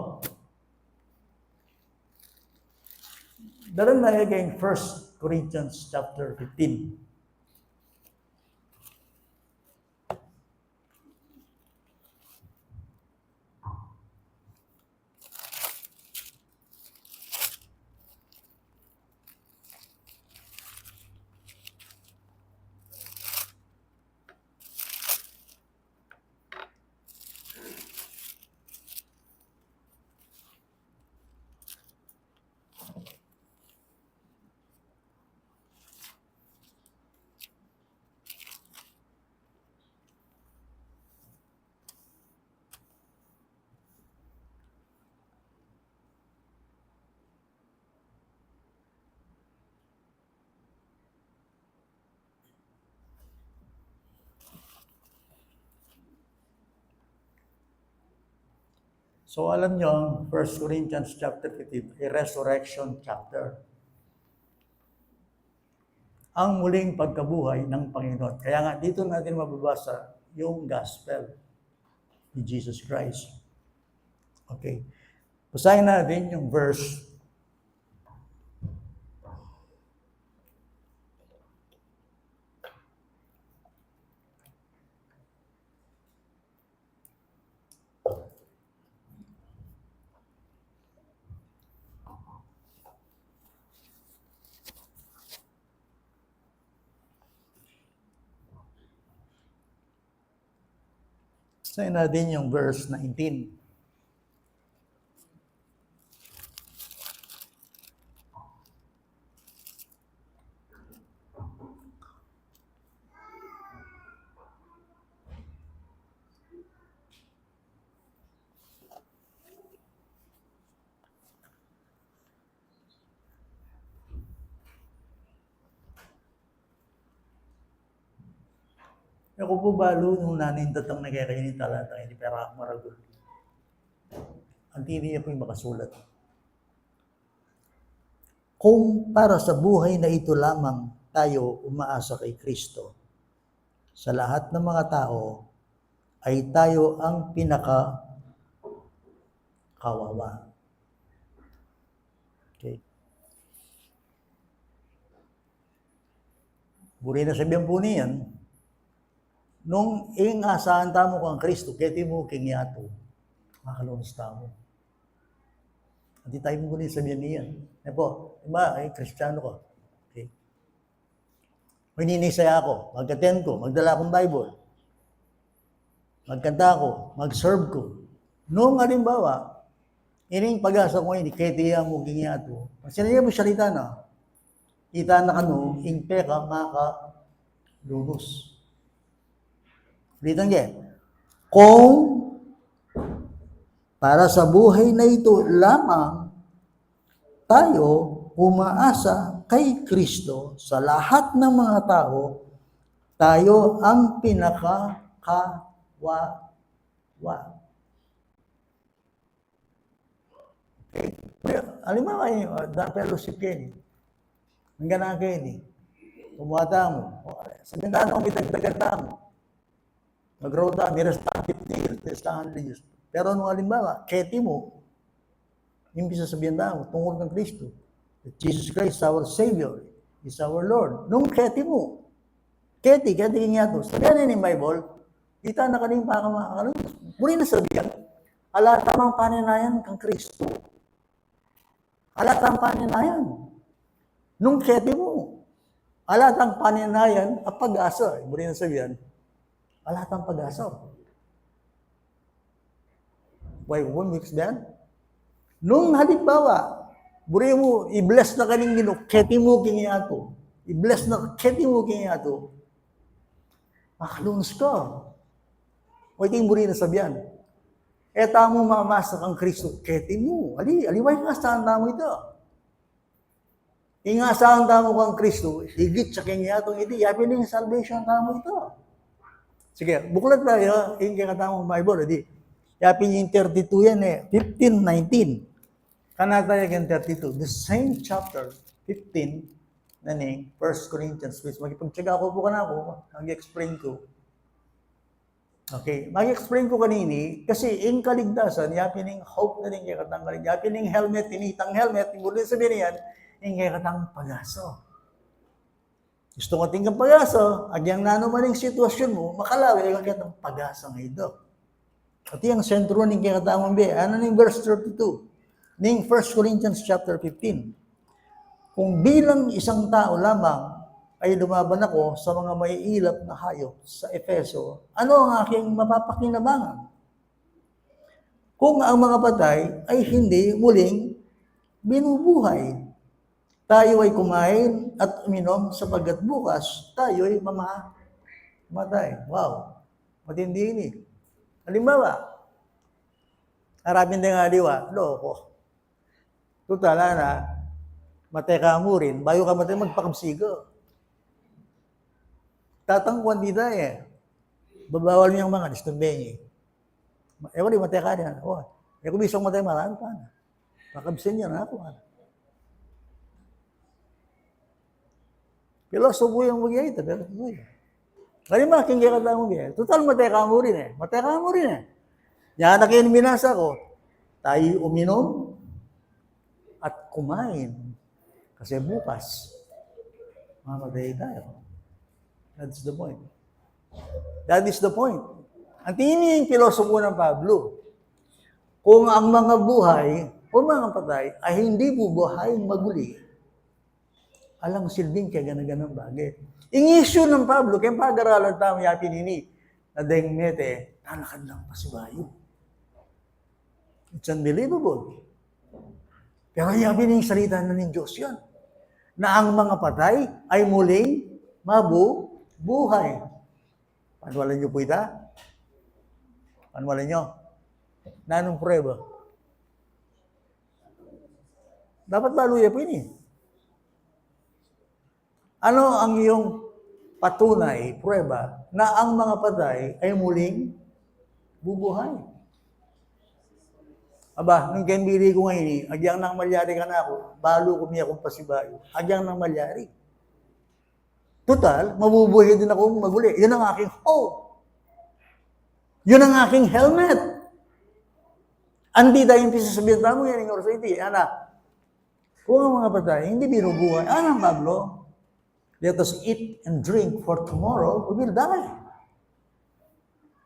Daran na yung 1 Corinthians chapter 15. So alam nyo, ang 1 Corinthians chapter 15, a resurrection chapter. Ang muling pagkabuhay ng Panginoon. Kaya nga dito natin mababasa yung gospel ni Jesus Christ. Okay. Basahin natin yung verse. Basahin natin yung verse 19. Ako po balo nung nanindatang nagkakainin talata, hindi pera ako maragol. Ang tini niya po yung makasulat. Kung para sa buhay na ito lamang tayo umaasa kay Kristo, sa lahat ng mga tao ay tayo ang pinaka-kawawa. Okay. Buri na sabihan po niyan, Nung ingasahan tamo kang Kristo, keti mo king yato, makalunas tamo. Hindi tayo mo kunin sabihin niyan. Po, iba, Kristiyano ko. Okay. Maninisaya ako, mag-attend ko, magdala akong Bible. Magkanta ko, mag-serve ko. Noong halimbawa, ining pag-asa ko ini, keti mo king yato. Sinaya mo salita na, ita na kano, ing peka, maka, lunos. Ulitan niya. Kung para sa buhay na ito lamang tayo umaasa kay Kristo sa lahat ng mga tao, tayo ang pinaka-kawawa. Okay. Halimbawa kayo, fellowship kayo. Hanggang na kayo ni. Tumata mo. Sabihin na ako, may tagdagan mo. Mag-road na, niras na 50 years, niras na 100 years. Pero nung halimbawa, keti mo, hindi sasabihin na mo, tungkol ng Kristo. Jesus Christ, our Savior, is our Lord. Nung keti mo, keti niya to. Sabihan na yung Bible, kita na kaning pakamakalun. Muli na sabihan, alatamang pananayan kang Kristo. Alatang pananayan. Nung keti mo, alatang pananayan, ang pag-asa. Muli na sabihan, alatang pag-asa. Why, 1 weeks then? Nung halimbawa, buri mo, i-bless na kaning Ginoo, keti mo king yato. I-bless na keti mo king yato. Makalunos ka. O ito yung buri na sabihan. E tamo mamasa kang Kristo, keti mo. Aliway nga saan tamo ito. Ingasahan tamo kang Kristo, higit sa king yato, iti, yapi ng salvation tamo ito. Sige, buklat tayo, yung kakatamang Bible, edi. Yapi yung 32 yan 15, 19. Kanataya yung 32. The same chapter, 15, na 1 Corinthians, which magipagtsaga ko po ka na ako, mag-explain ko. Okay, mag-explain ko kanini, kasi yung kaligdasan, yapi ng hope na rin kakatang kaligdasan, yapi ng helmet, tinitang helmet, yung ulit sabihin yan, yung kakatang pag-aso. Gusto ko tinggang pag-asa, agyang nanuman yung sitwasyon mo, makalawi ang kitang pag-asa ng ito. At yung sentro ng kikatamang biya, ano yung verse 32? Ning 1 Corinthians chapter 15. Kung bilang isang tao lamang ay lumaban ako sa mga may ilap na hayop sa Efeso, ano ang aking mapapakinabangan? Kung ang mga patay ay hindi muling binubuhay, tayo ay kumain at uminom sapagkat bukas tayo ay mamatay. Wow, matindi ini. Halimbawa, harapin din nga liwa, loko. Tutala na, mateka mo rin, bayo ka matay magpakabsigo. Tatangkuan dito babawal niyo yung mga distumbengi. Ewan mateka rin. Kung bisong matay marami pa na. Pakabsin niya na ako. Pilosopo yung magyay ito, pero kaya making kaya ka mo biya. Total, mateka mo rin Mateka mo rin Yan na kayo minasa ko. Tayo uminom at kumain. Kasi bukas, mamatay tayo. That's the point. That is the point. Ang tingin yung pilosopo ng Pablo, kung ang mga buhay o mga patay ay hindi bubuhay maguli, alang silbing kaya ganaganang bagay. Ang issue ng Pablo, kaya pag-aralan tayo yapin ini, na dengnete, nalakad lang pa si Bayo. It's unbelievable. Pero yapin yung salita na ng Diyos yun, na ang mga patay ay muling mabubuhay. Panwalan niyo po ita? Panwalan niyo? Nanong prueba? Dapat baluya po ini. Ano ang iyong patunay, prueba, na ang mga patay ay muling bubuhay? Aba, nung kanbili ko ngayon, agyang nang malyari ka na ako, balo ko niya kung pasibayo. Agyang nang malyari. Total, mabubuhay din ako maguli. Yun ang aking hope. Yun ang aking helmet. Andi tayong pisasabihin mo yan yung orosity. Anak, kung ang mga patay, hindi binubuhay. Anong Pablo? Let us eat and drink, for tomorrow we will die.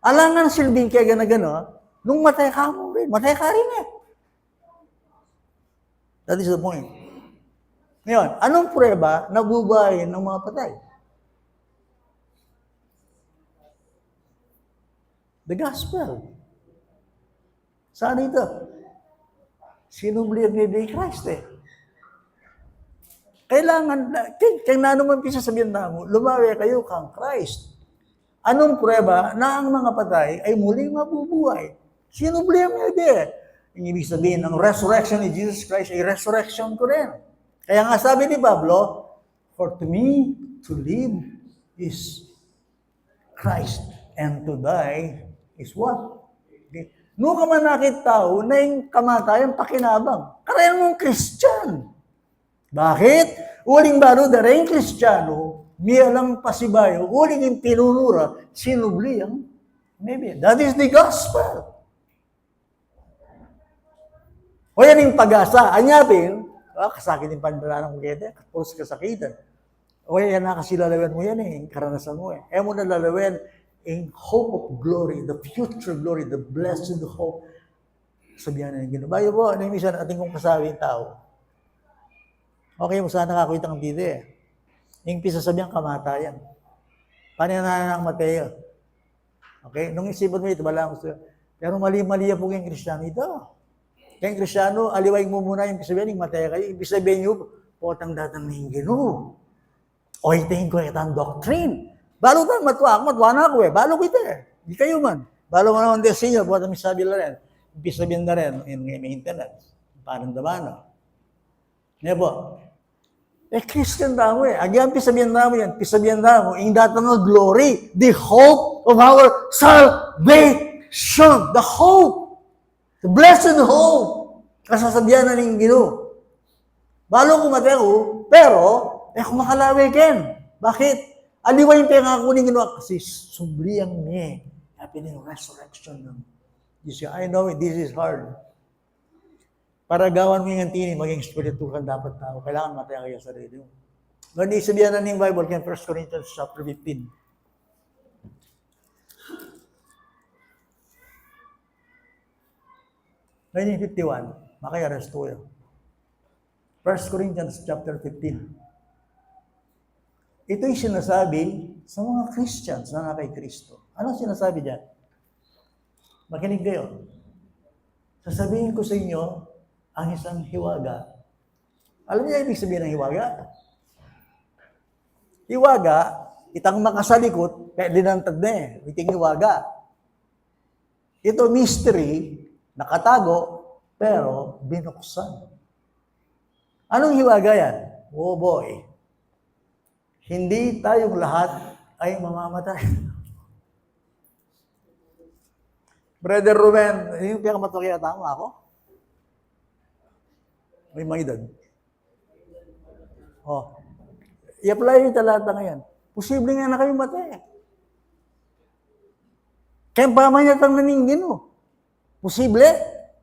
Alangan silbing kaya gana-gano, nung matay ka mo rin, matay ka rin eh. That is the point. Ngayon, anong prueba na bubuhayin ng mga patay? The gospel. Saan ito? Sinubli ni Christ eh. Kailangan, kaya na naman pisa sabihin na mo, lumawi kayo kang Christ. Anong prueba na ang mga patay ay muling mabubuhay? Sinubli ang niya. Ang ibig sabihin, ang resurrection ni Jesus Christ ay resurrection ko rin. Kaya nga sabi ni Pablo, for to me, to live is Christ, and to die is what? Okay. Nung ka man nakita na yung kamatayan pakinabang, karayan mong Christian. Bakit? Uling baro dareng Kristiyano, miyalang pasibayo, uling yung pinunura, sinubli ang maybe. That is the gospel. O yan yung pag-asa. Anyapin, kasakit yung pandala ng kete, kapos kasakitan. O yan nakasilalawan mo yan eh, karanasan mo eh. E mo nalalawin in hope of glory, the future glory, the blessed hope. Sabihan na yung ginabayo po, ano yung isa na ating kong kasabi yung tao. Okay, mo sana nakakita ng dito eh. Yung pisasabihan kamatayan. Paninana ng Mateo. Okay? Nung isipan mo ito, bala ko sa'yo. Pero mali-mali po yung Kristiyano ito. Kaya yung Kristiyano, aliwain mo muna yung pisasabihan ng Mateo kayo. Yung pisasabihan nyo, potang datang na yung Ginoo. O itayin ko itang doctrine. Balo tayo, matwa na ako eh. Balo ko ito eh. Hindi kayo man. Balo mo naman din sa inyo, potang misabi na rin. Yung pisasabihan na rin, yung maintenance. Parang damano. Ngayon po, Christian daw eh. Again, pisabihan na mo yan. Pisabihan na mo, in that ng glory, the hope of our salvation. The hope. The blessed hope. Kasasabihan na ng Ginoo. Balo ko mateo, pero, kung makalawi ken. Bakit? Aliwa yung pangako ng Ginoo. Kasi subli ang niya. Happy ng resurrection ng Jesus. I know this is hard. Para gawan mo yung tini, maging spiritual dapat tao. Kailangan mataya kayo sa sarili mo. Ganun sabihan na ng Bible, kaya 1 Corinthians chapter 15. Ngayon 51, makayaras to yun. 1 Corinthians chapter 15. Ito yung sinasabi sa mga Christians na kay Kristo. Anong sinasabi dyan? Makinig kayo. Sasabihin ko sa inyo, ang isang hiwaga. Alam niyo ibig sabihin ng hiwaga? Hiwaga, itang makasalikot, kaya linantad na eh. Iting hiwaga. Ito mystery, nakatago, pero binuksan. Anong hiwaga yan? Oh boy. Hindi tayong lahat ay mamamatay. Brother Ruben, yung pinakamatokya tama ako? May mga edad. Oh. I-apply yung talata ngayon. Posible nga na kayo matay. Kaya pamanyatang naningin mo. Posible?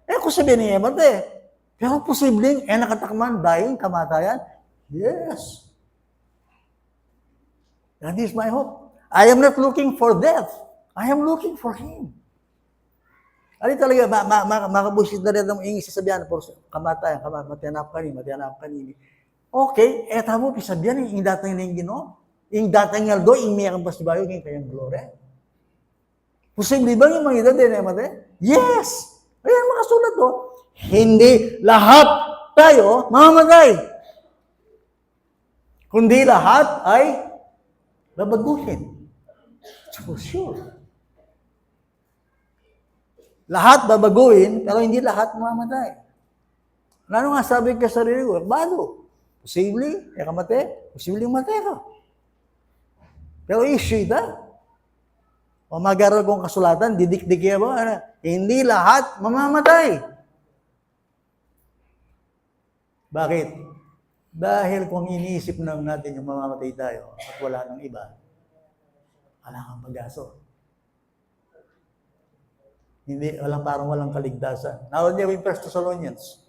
Kung sabihin niya matay. Pero posibleng, nakatakman, dying, kamatayan? Yes. That is my hope. I am not looking for death. I am looking for Him. Ano talaga, makabusit na rin ang ingis sasabihan po, kamatayan, matiyanap kanini. Okay, tamo, pisabihan, yung datang na yung Ginoo, yung datang nga do, yung miyakang pasibayo, yung kayang glory. Posible ba yung mga edad din, mate? Yes! Ayan, makasulat do. Hindi lahat tayo mamamatay. Kundi lahat ay babaguhin. For sure. Lahat babaguhin, pero hindi lahat mamamatay. Ano nga sabi ka sa sarili ko? Bago. Posible, kamate. Posible yung matay ka. Pero issue ito. O mag-aral kong kasulatan, didikdikya mo, hindi lahat mamamatay. Bakit? Dahil kung iniisip natin yung mamamatay tayo at wala ng iba, wala kang pag-aso. Hindi, walang kaligtasan. Now, niya yung 1 Thessalonians.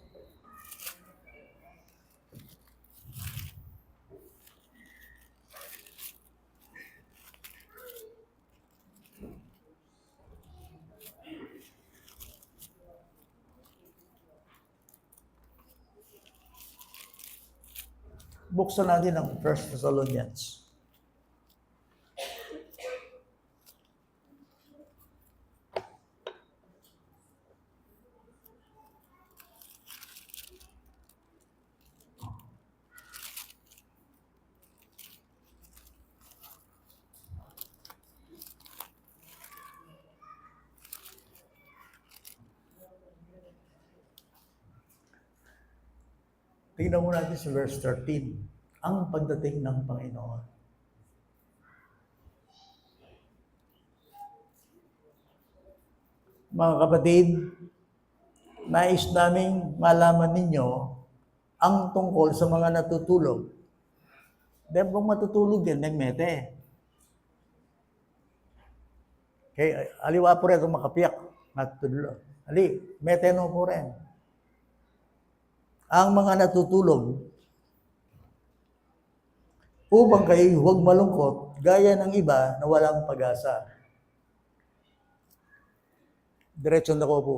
Buksan natin ang 1 Thessalonians. Tingnan mo natin sa verse 13, ang pagdating ng Panginoon. Mga kapatid, nais naming malaman ninyo ang tungkol sa mga natutulog. Dahil kung matutulog din, nagmete. Okay, aliwa po rin itong makapiyak. Natutulog. Ali, mete no po rin. Ang mga natutulog, upang kayo huwag malungkot, gaya ng iba na walang pag-asa. Diretsyon na ko po.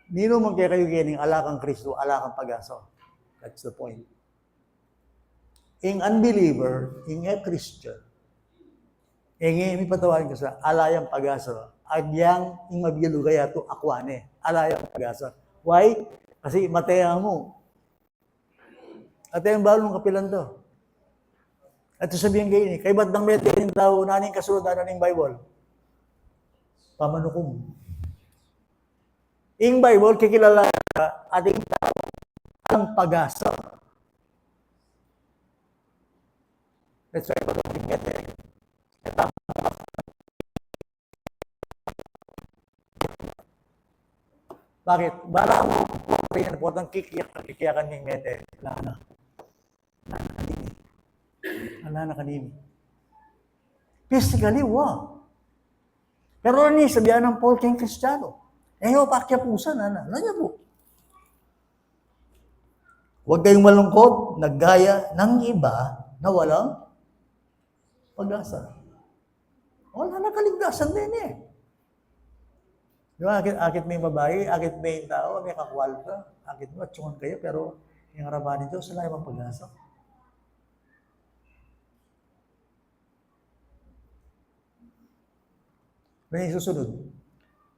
Nino man kayo kining alakang Kristo, alakang pag-asa. That's the point. In unbeliever, in a Christian, may patawarin ka sa alayang pag-asa. Agyang yung mabiyalo kaya to akwane. Alayang pag-asa. Why? Kasi mataya mo. At yung balong kapilan to. At sabihin kayo ni, kay ba't nang may tinin tao, naning kasunod na naning Bible? Pamanukom. In Bible, kikilala ka ating tao ang pag-asa. That's why ito ang tingete. Bakit? Bala mo, rin po ang kikiyakan ng mete. Wala na kanini. Physically, wow. Pero ni sabihan ng Paul kayong Kristiyano. Pakyapusan, ano niya po? Huwag kayong malungkot, naggaya ng iba na walang pag-asa. Wala na kaligtasan din eh. Di ba, akit may babae, akit may tao, may kakwal ka, akit mo, atsungan kayo, pero yung harapan nito, sila yung pag-asa. May susunod.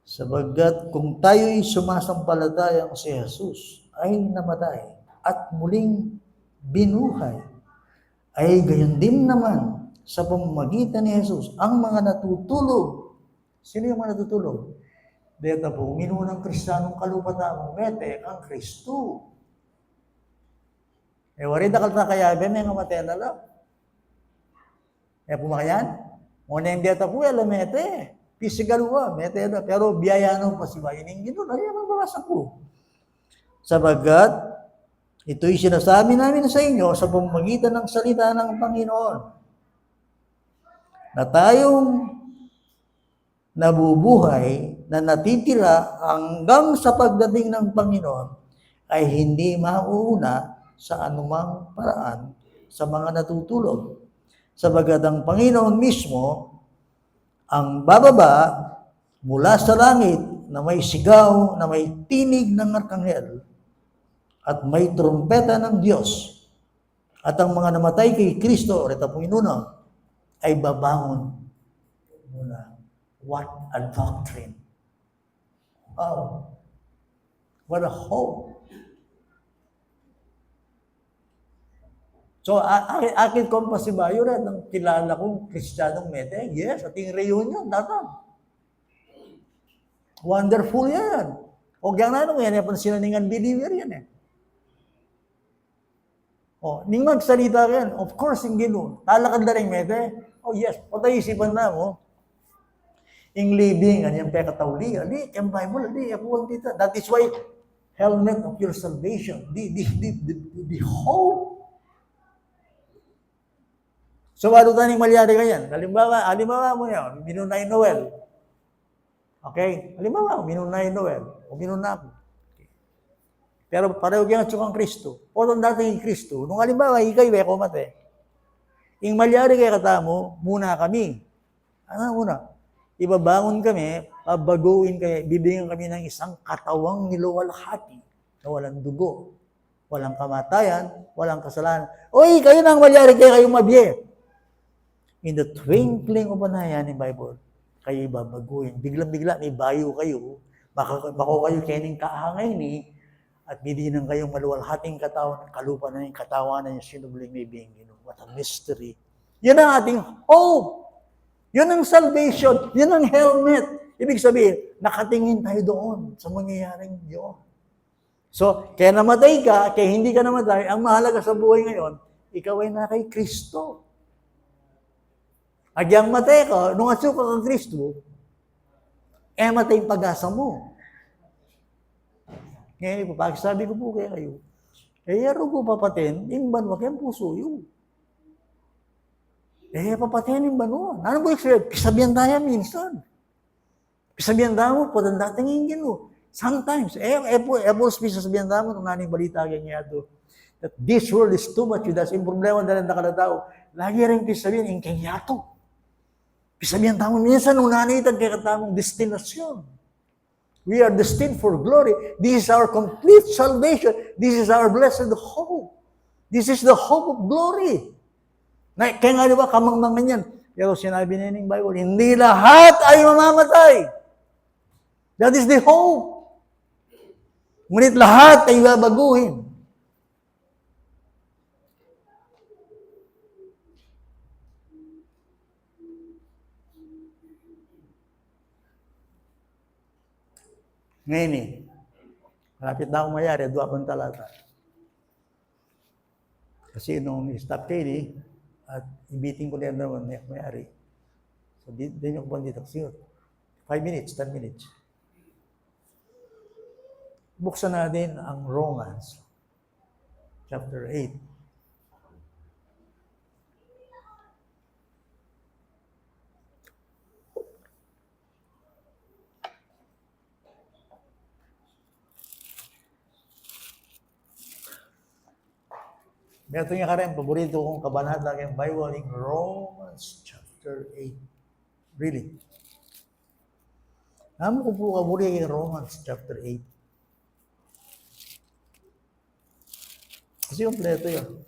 Sabagkat kung tayo'y sumasampalataya si Jesus ay namatay at muling binuhay, ay gayon din naman sa pamamagitan ni Jesus ang mga natutulog. Sino yung mga natutulog? Dito po, minunang Kristiyanong kalupatan, mete ang Kristo. Wari na kalta kaya, may nga matay na lang. Pumakayan? Muna yung dito po, mete. Physical wa, mete na. Pero biyaya nung pasibayin ng ginoon, ay mabawasan ko. Sabagat, ito'y sinasabi namin sa inyo sa pamamagitan ng salita ng Panginoon, na tayong nabubuhay, na natitira hanggang sa pagdating ng Panginoon, ay hindi mauuna sa anumang paraan sa mga natutulog. Sabagat ang Panginoon mismo ang bababa mula sa langit na may sigaw, na may tinig ng arkanghel, at may trumpeta ng Diyos. At ang mga namatay kay Kristo, rito pong inuna, ay babangon muna. What a doctrine. Oh, what a hope. So, akin kong pasibayo rin ng kilala kong Kristiyanong mete. Yes, ating reunion, datang. Wonderful yan. O gyan na nung yan, sila ng unbeliever yan eh. O, ning magsalita yan, of course, yung ginoon. Talakad na rin mete. Oh yes, patay isipan na mo. In living, anyang pekatawli, ali, yung Bible, ali, ako ang tita. That is why, helmet of your salvation, the hope. So, walo taning malyari ka yan. Halimbawa mo yan, minunay Noel. Okay? Halimbawa, minunay Noel. O minuna ako. Okay. Pero pareho kaya tsukang Kristo. O nung dating Kristo, nung halimbawa, ikay, weko mate. Ing malyari kaya katamo, muna kami. Ano muna? Ibabangon kami, pabaguin kami, bibigyan kami ng isang katawang niluwalhati na walang dugo, walang kamatayan, walang kasalanan. Oy, kayo nang malyari, kayong mabiye. In the twinkling of an eye, in Bible, kayo ibabaguhin. Biglang-bigla, may bayo kayo. Bako kayo kening kaangay ni, at bidinan kayong maluwalhating katawan, kalupa na yung katawan na yung sinubling may being. What a mystery. Yan ang ating hope. Yan ang salvation. Yan ang helmet. Ibig sabihin, nakatingin tayo doon sa mangyayaring Diyos. So, kaya namatay ka, kaya hindi ka namatay, ang mahalaga sa buhay ngayon, ikaw ay na kay Kristo. Agyang matay ka, nung asuka kang Kristo, matay yung pag-asa mo. Ngayon, pagsabi ko po kayo, yaro po papatin, yung banwa kayang puso yun. Papatin yung banwa. Ano po yung pisabihan tayo minsan. Pisabihan tayo mo, po dating ingin mo. Sometimes, Apple speech sabihan tayo mo, nung naning balita ganyan to, that this world is too much with us. Yung problema na nakalatao, lagi rin pisabihan, yung kanyato. Pisabihan tayo mo, minsan nung nanitag kaya katamong destinasyon. We are destined for glory. This is our complete salvation. This is our blessed hope. This is the hope of glory. Kaya nga diba, kamangmangan yan. Pero sinabi na yung Bible, hindi lahat ay mamamatay. That is the hope. Ngunit lahat ay babaguhin. Ngayon malapit na akong mayari, 2 talata. Kasi nung stop kayo at ibiting ko na naman mayari. So, din yung kumpang dito. 5 minutes, 10 minutes. Buksan natin ang Romans, chapter 8. Ito nga rin, paborito kong kabanata ng Bible in Romans chapter 8. Really. Naman ko po paborito in Romans chapter 8. Kasi kompleto yun.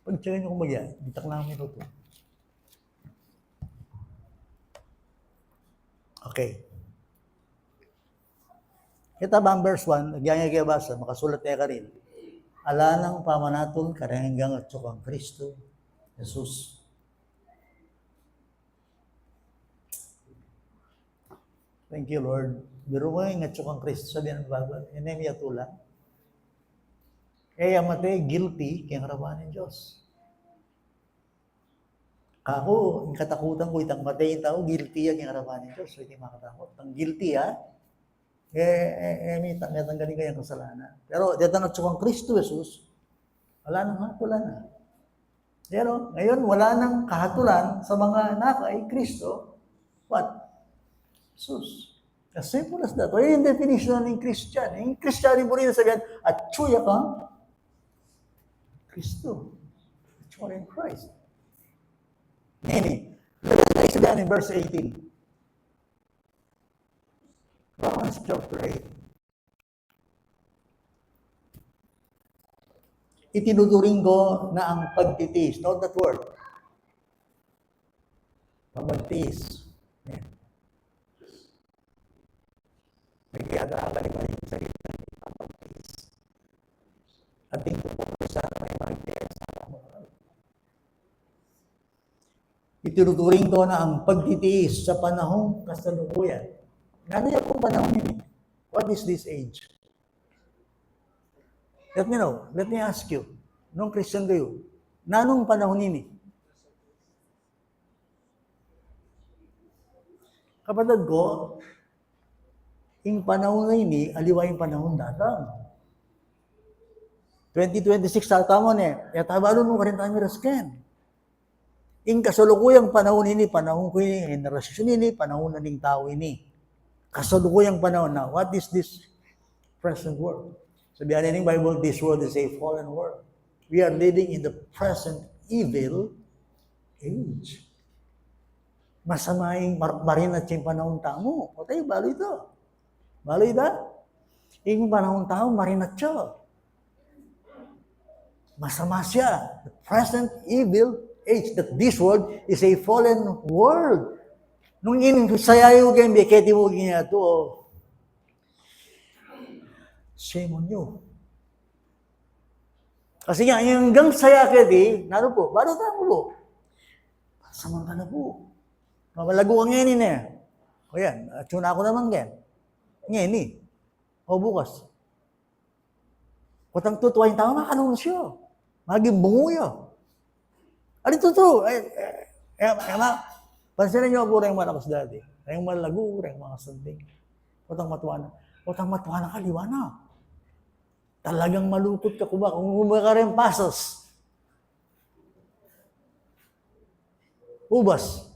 Pag-check nyo kung magyan, bitak lang kami ito. Okay. Kita ba ang verse 1, nagyan nga basa, makasulat niya ka rin. Ala ng pamanatol, karanggang at sukang Kristo, Jesus. Thank you, Lord. Biro ko yung at sukang Kristo, sabihan ng Bible, enemiya tulang. Kaya matay, guilty, kaya karabahan ng Diyos. Ako, yung katakutan ko, itang matay yung tao, guilty yan, kaya karabahan ng Diyos. So, hindi makatakot. Ang guilty, may tanggalin kayang kasalanan. Pero, dito na tsukang Kristo, Jesus, wala nang hatulan na. Pero, ngayon, wala nang kahatulan sa mga nakay, Kristo. What? Jesus. As simple as that. O yung definition ng Christian. Yung Christian, mo rin sabihan, at tsuya kang Kristo. At in Christ. Ngayon, tayo sabihan in verse 18. Romans chapter 8. Itinuturing ko na ang pagtitiis. Note that word. Pagtitiis. Yeah. Nagkiyadaagal ba yung sarili ng pagtitiis? Ating pupukusan may magtitiis sa mga. Itinuturing ko na ang pagtitiis sa panahong kasalukuyan. Ano yung kung panahon yun? What is this age? Let me know. Let me ask you. Nung Christian kayo, nanong panahon yun? Kapatid ko, yung panahon na yun, aliwa yung panahon datang. 2026, tama na tabalo mo ka rin tayo rasken. Yung kasalukuyang panahon ini, panahon ko ini, generasyon ini, panahon na ning tao ini. Kasalukuyang panahon na, what is this present world? Sabihan ng Bible, this world is a fallen world. We are living in the present evil age. Masama yung marinat yung panahon tamo. O tayo, balo ito. Balo ito. Yung panahon tao, marinat siya. Masama siya. The present evil age, that this world is a fallen world. Nung sayayo kayo, kaya mo ganyan ito, shame on you. Kasi nga, yung hanggang saya kayo, naroon po, balo tayo po. Samang ka na po. Mamalago ang ngayon eh. O yan, tuna ako naman yan. Ngayon eh. O bukas. Kutang tutuwa yung tao, makanunsyo. Maging bunguyo. Ano ito? Pansinin niyo po rin malakas dati. Yung malago, yung mga sanding. Kutang matuwa na kaliwa na. Talagang malukot ka kuba. Kung ka rin pasas. Ubas.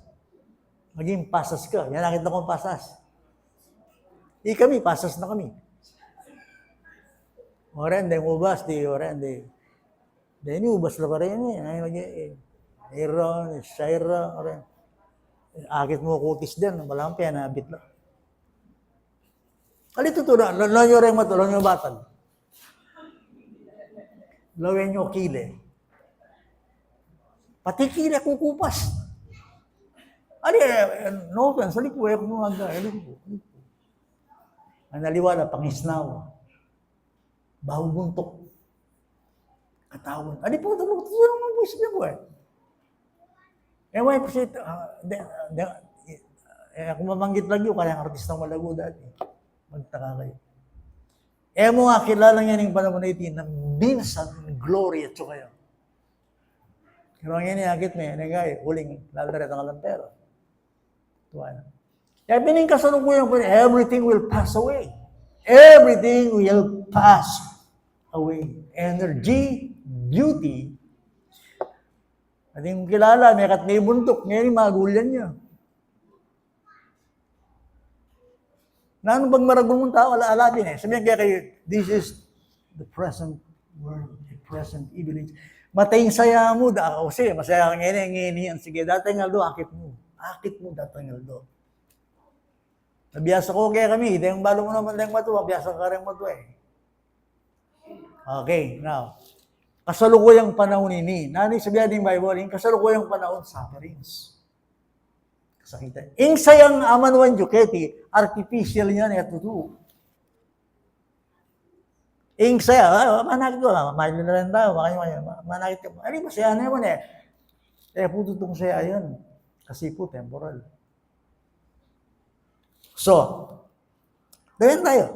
Maging pasas ka. Yan nakita kong pasas. Kami, pasas na kami. Orende, ubas, orende. Ini ubas na pa rin eh. Aaron, Shaira, orende. Akit mo kutis din, walang pianabit na. Alito to na, lanyo rin mo to, lanyo batang. Lawen nyo kile. Pati kile kukupas. No offense, ko mga ang naliwala, pangisnaw. Baho buntok. Katawan. Po, tulong mga buwis niya ko eh. May po siya, kung mamanggit lang yun, kaya ang artistang malago dati. Magtaka kayo. Mo nga, kilala niya ng panahon na ito, ng minsan, glory at so kayo. Pero ang yan akit may, huling, lalaret ang alampero. Tuwan. Kaya pining kasalukuyan po, everything will pass away. Everything will pass away. Energy, beauty. At yung kilala, may katnay buntok, ngayon magulyan niya. Na ano bang maragong mong tao, ala din eh. Sabihan kaya kayo, this is the present world, the present evil age. Mataying saya mo, kasi masaya ka ngayon, sige, datay nga do, akit mo, datay nga do. Nabiyasa ko kaya kami, yung balo mo naman lang mato, mabiyasa ka rin mato eh. Okay, now, kasalukuyang panahon ini, nani sabihan ng Bible, yung kasalukuyang panahon, sufferings. Kasakitan. Ing sayang amanwan juketi, artificial yan, ito. Ing saya, manakit ko, mahal na rin tayo, manakit ko, ano ba siya naman eh. Puto itong saya yan, kasi po temporal. So, ganyan tayo.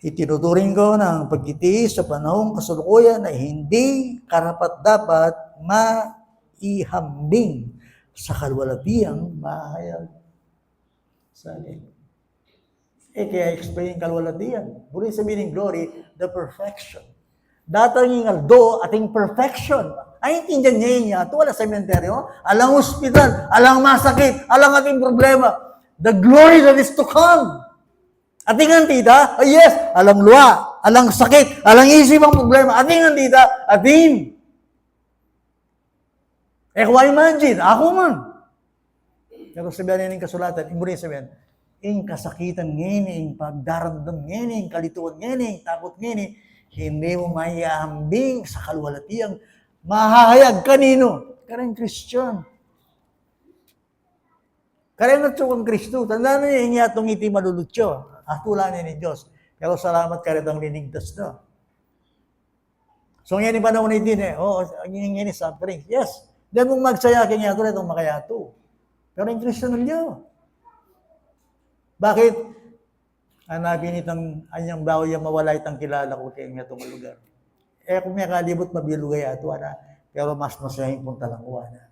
Itinuturing ko ng pagtitiis sa panahong kasalukuyan na hindi karapat-dapat maihambing sa kalwalatiyang mahayag sa atin. Kaya explain kalwalatiyan. Burin sabihin ng glory, the perfection. Datang aldo ating perfection. Ay, intindihan niya, ito wala sa sementeryo, alang hospital, alang masakit, alang ating problema. The glory that is to come. Ating antida, yes, alang luwa, alang sakit, alang isip ang problema. Ating antida, ating. Kung imagine, ako man. Pero sabihan niya ng kasulatan, imurin sabihan, ing kasakitan ngayon, ing pagdaramdam ngayon, ing kalituan ngayon, ing takot ngayon, hindi mo mayahambing sa kalwalatiyang mahahayag kanino? Karang Christian. Karang natsukang Kristo. Tandaan niya, hindi atong iti malulutyo. Atula niya ni Diyos. Pero salamat karitang linigtas na. So, ngayon yung panahon na itin ngayon is suffering. Yes. Diyan mong magsaya kanya ito na itong makayato. Pero yung Kristo ng Diyos. Bakit? Hanapin itang anyang bawo yung mawala itang kilala ko kaya nga itong lugar. Kung may kalibot, mabilugay ato na. Pero mas masahin punta lang kuha na.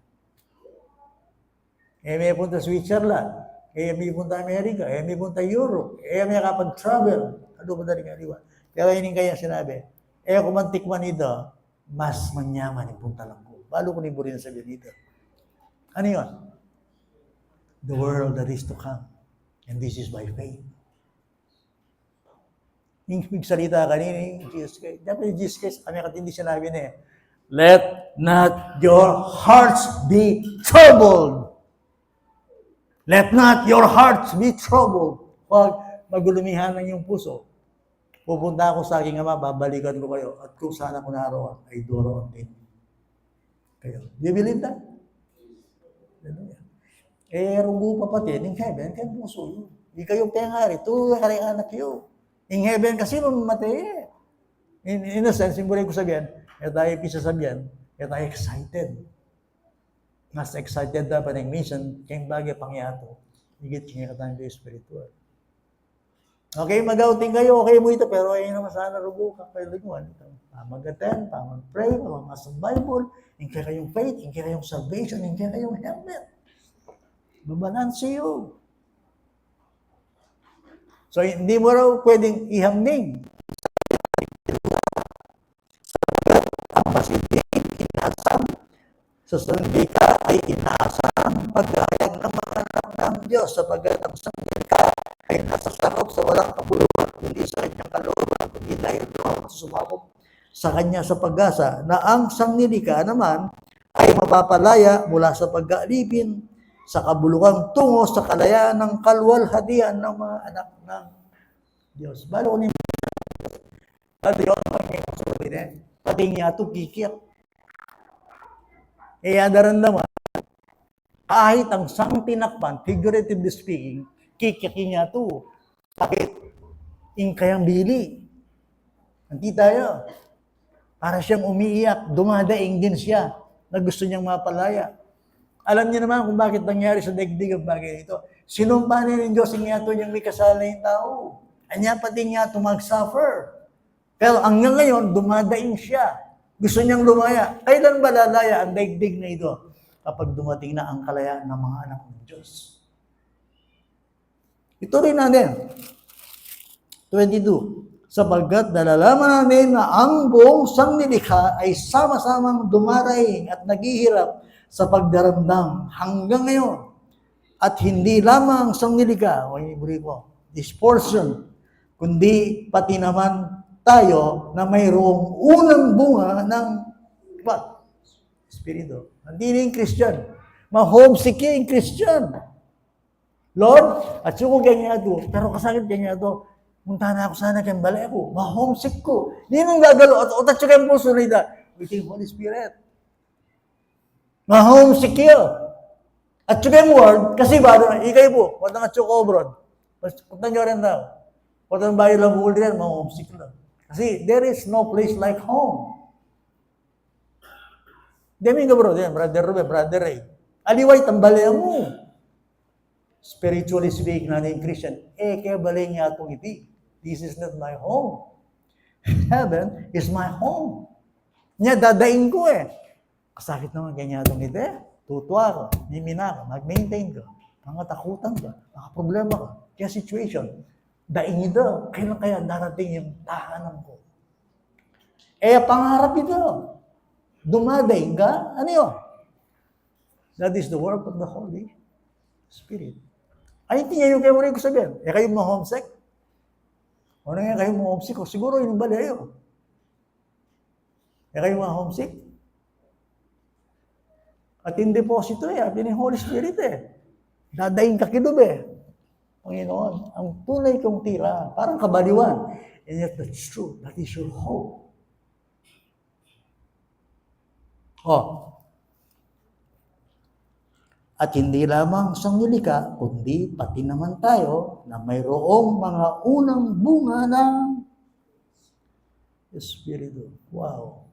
May punta Switzerland. May punta Amerika. May punta Europe. May kapag-travel. Ano ba dali nga liwa? Pero yun kaya sinabi. Kung mantikman ito, mas manyaman yung punta lang ko. Balo ko ni Burin sabihin dito. Ano yun? The world that is to come. And this is by faith. Yung salita kanina, Jesus Christ. Dapat yung Jesus Christ, kami katindi sinabi niya, Let not your hearts be troubled. Let not your hearts be troubled. Huwag magulumihan ng iyong puso. Pupunta ako sa aking Ama, babalikan ko kayo, at kung saan ako naroon, ay doroon din kayo. Do you believe that? Rugo papatid, in heaven, kayo puso yun. Di kayo pengari, to hari anak yun. In heaven kasi mamatay. In a sense, yung boleh ko sabihin, kaya tayo pisasabihan, kaya tayo excited. Mas excited na pa ng mission, kayong bagay pangyato. Higit kaya tayo spiritual. Okay, mag-outing kayo, okay mo ito, pero ayun naman sana rugo ka kayo liguan. Mag-attend, mag-pray, mag-mas ng Bible, hindi kayong faith, hindi kayong salvation, hindi kayong helmet. Babalanse yun. So, hindi mo raw pwedeng ihambing. Ang masiding inasam sa sandika ay inaasam pagkayag ng mga anak ng Diyos sapagkat ang sandika ay nasa sarap sa walang kabuluhan, kundi sa kanyang kalooban, kundi dahil doon sumakop sa kanya sa pag-asa, na ang sangnilika naman ay mapapalaya mula sa pag-aalipin sa kabuluhang tungo sa kalayaan ng kalwalhatian ng mga anak ng Diyos. Balo ni pati yun ang masasabi na, pati niya ito kikit. Iyadaran naman, kahit ang sang tinakpan, figuratively speaking, kikikin niya ito. Bakit? Kayang bili. Hindi tayo. Para siyang umiiyak, dumadaing din siya na gusto niyang mapalaya. Alam niyo naman kung bakit nangyari sa daigdig ang bagay ito. Sinumpanin ng Diyos niya ito yung may kasala yung tao. Anya pati niya ito mag-suffer. Pero hanggang ngayon, dumadaing siya. Gusto niyang lumaya. Kailan ba lalaya ang daigdig na ito? Kapag dumating na ang kalayaan ng mga anak ng Diyos. Ito rin natin. 22. Sapagkat nalalaman namin na ang buong sangnilikha ay sama-samang dumaraing at naghihirap sa pagdaramdam hanggang ngayon. At hindi lamang sangnilikha, this portion, kundi pati naman tayo na mayroong unang bunga ng what? Espiritu. Hindi rin Christian. Ma-homesick yung Christian. Lord, at suko ganyan ito, pero kasakit ganyan ito, punta na ako sana kayong balay ako, ma-homesick ko. Hindi nang gagalo, at utat siya kayong puso nila, with the Holy Spirit. Ma-homesick yun. At siya kayong word, kasi ba, ikay po, wala nga siya ko abroad. Punta nyo rin daw. Wala nang bayo lang buhol rin, ma-homesick lang. Kasi there is no place like home. Demi nga bro, brother Ruben, brother Ray. Aliway, tambalayan mo. Spiritually speaking, natin Christian, kaya balay niya itong iti. This is not my home. Heaven is my home. Niya, dadaing ko Kasakit naman, ganyan itong iti. Tutuwa ka, mimina ka, mag-maintain ka, mga takutan ka, mga problema ka, kaya situation. Daing ito, kailan kaya darating yung tahanan ko? Pangarap ito. Dumadaing ka, ano yun? That is the work of the Holy Spirit. Ay, hindi niya yung kayo rin ko sabihin. Kayo mga homesick? O na nga kayo mga homesick? Siguro yung bali ayo. Kayo mga homesick? At yung deposito sabi ng Holy Spirit Dadaing ka kidub Panginoon, ang tunay kong tira, parang kabaliwan. And yet that's true. That is your hope. At hindi lamang sanglilika, kundi pati naman tayo na mayroong mga unang bunga ng Espiritu. Wow.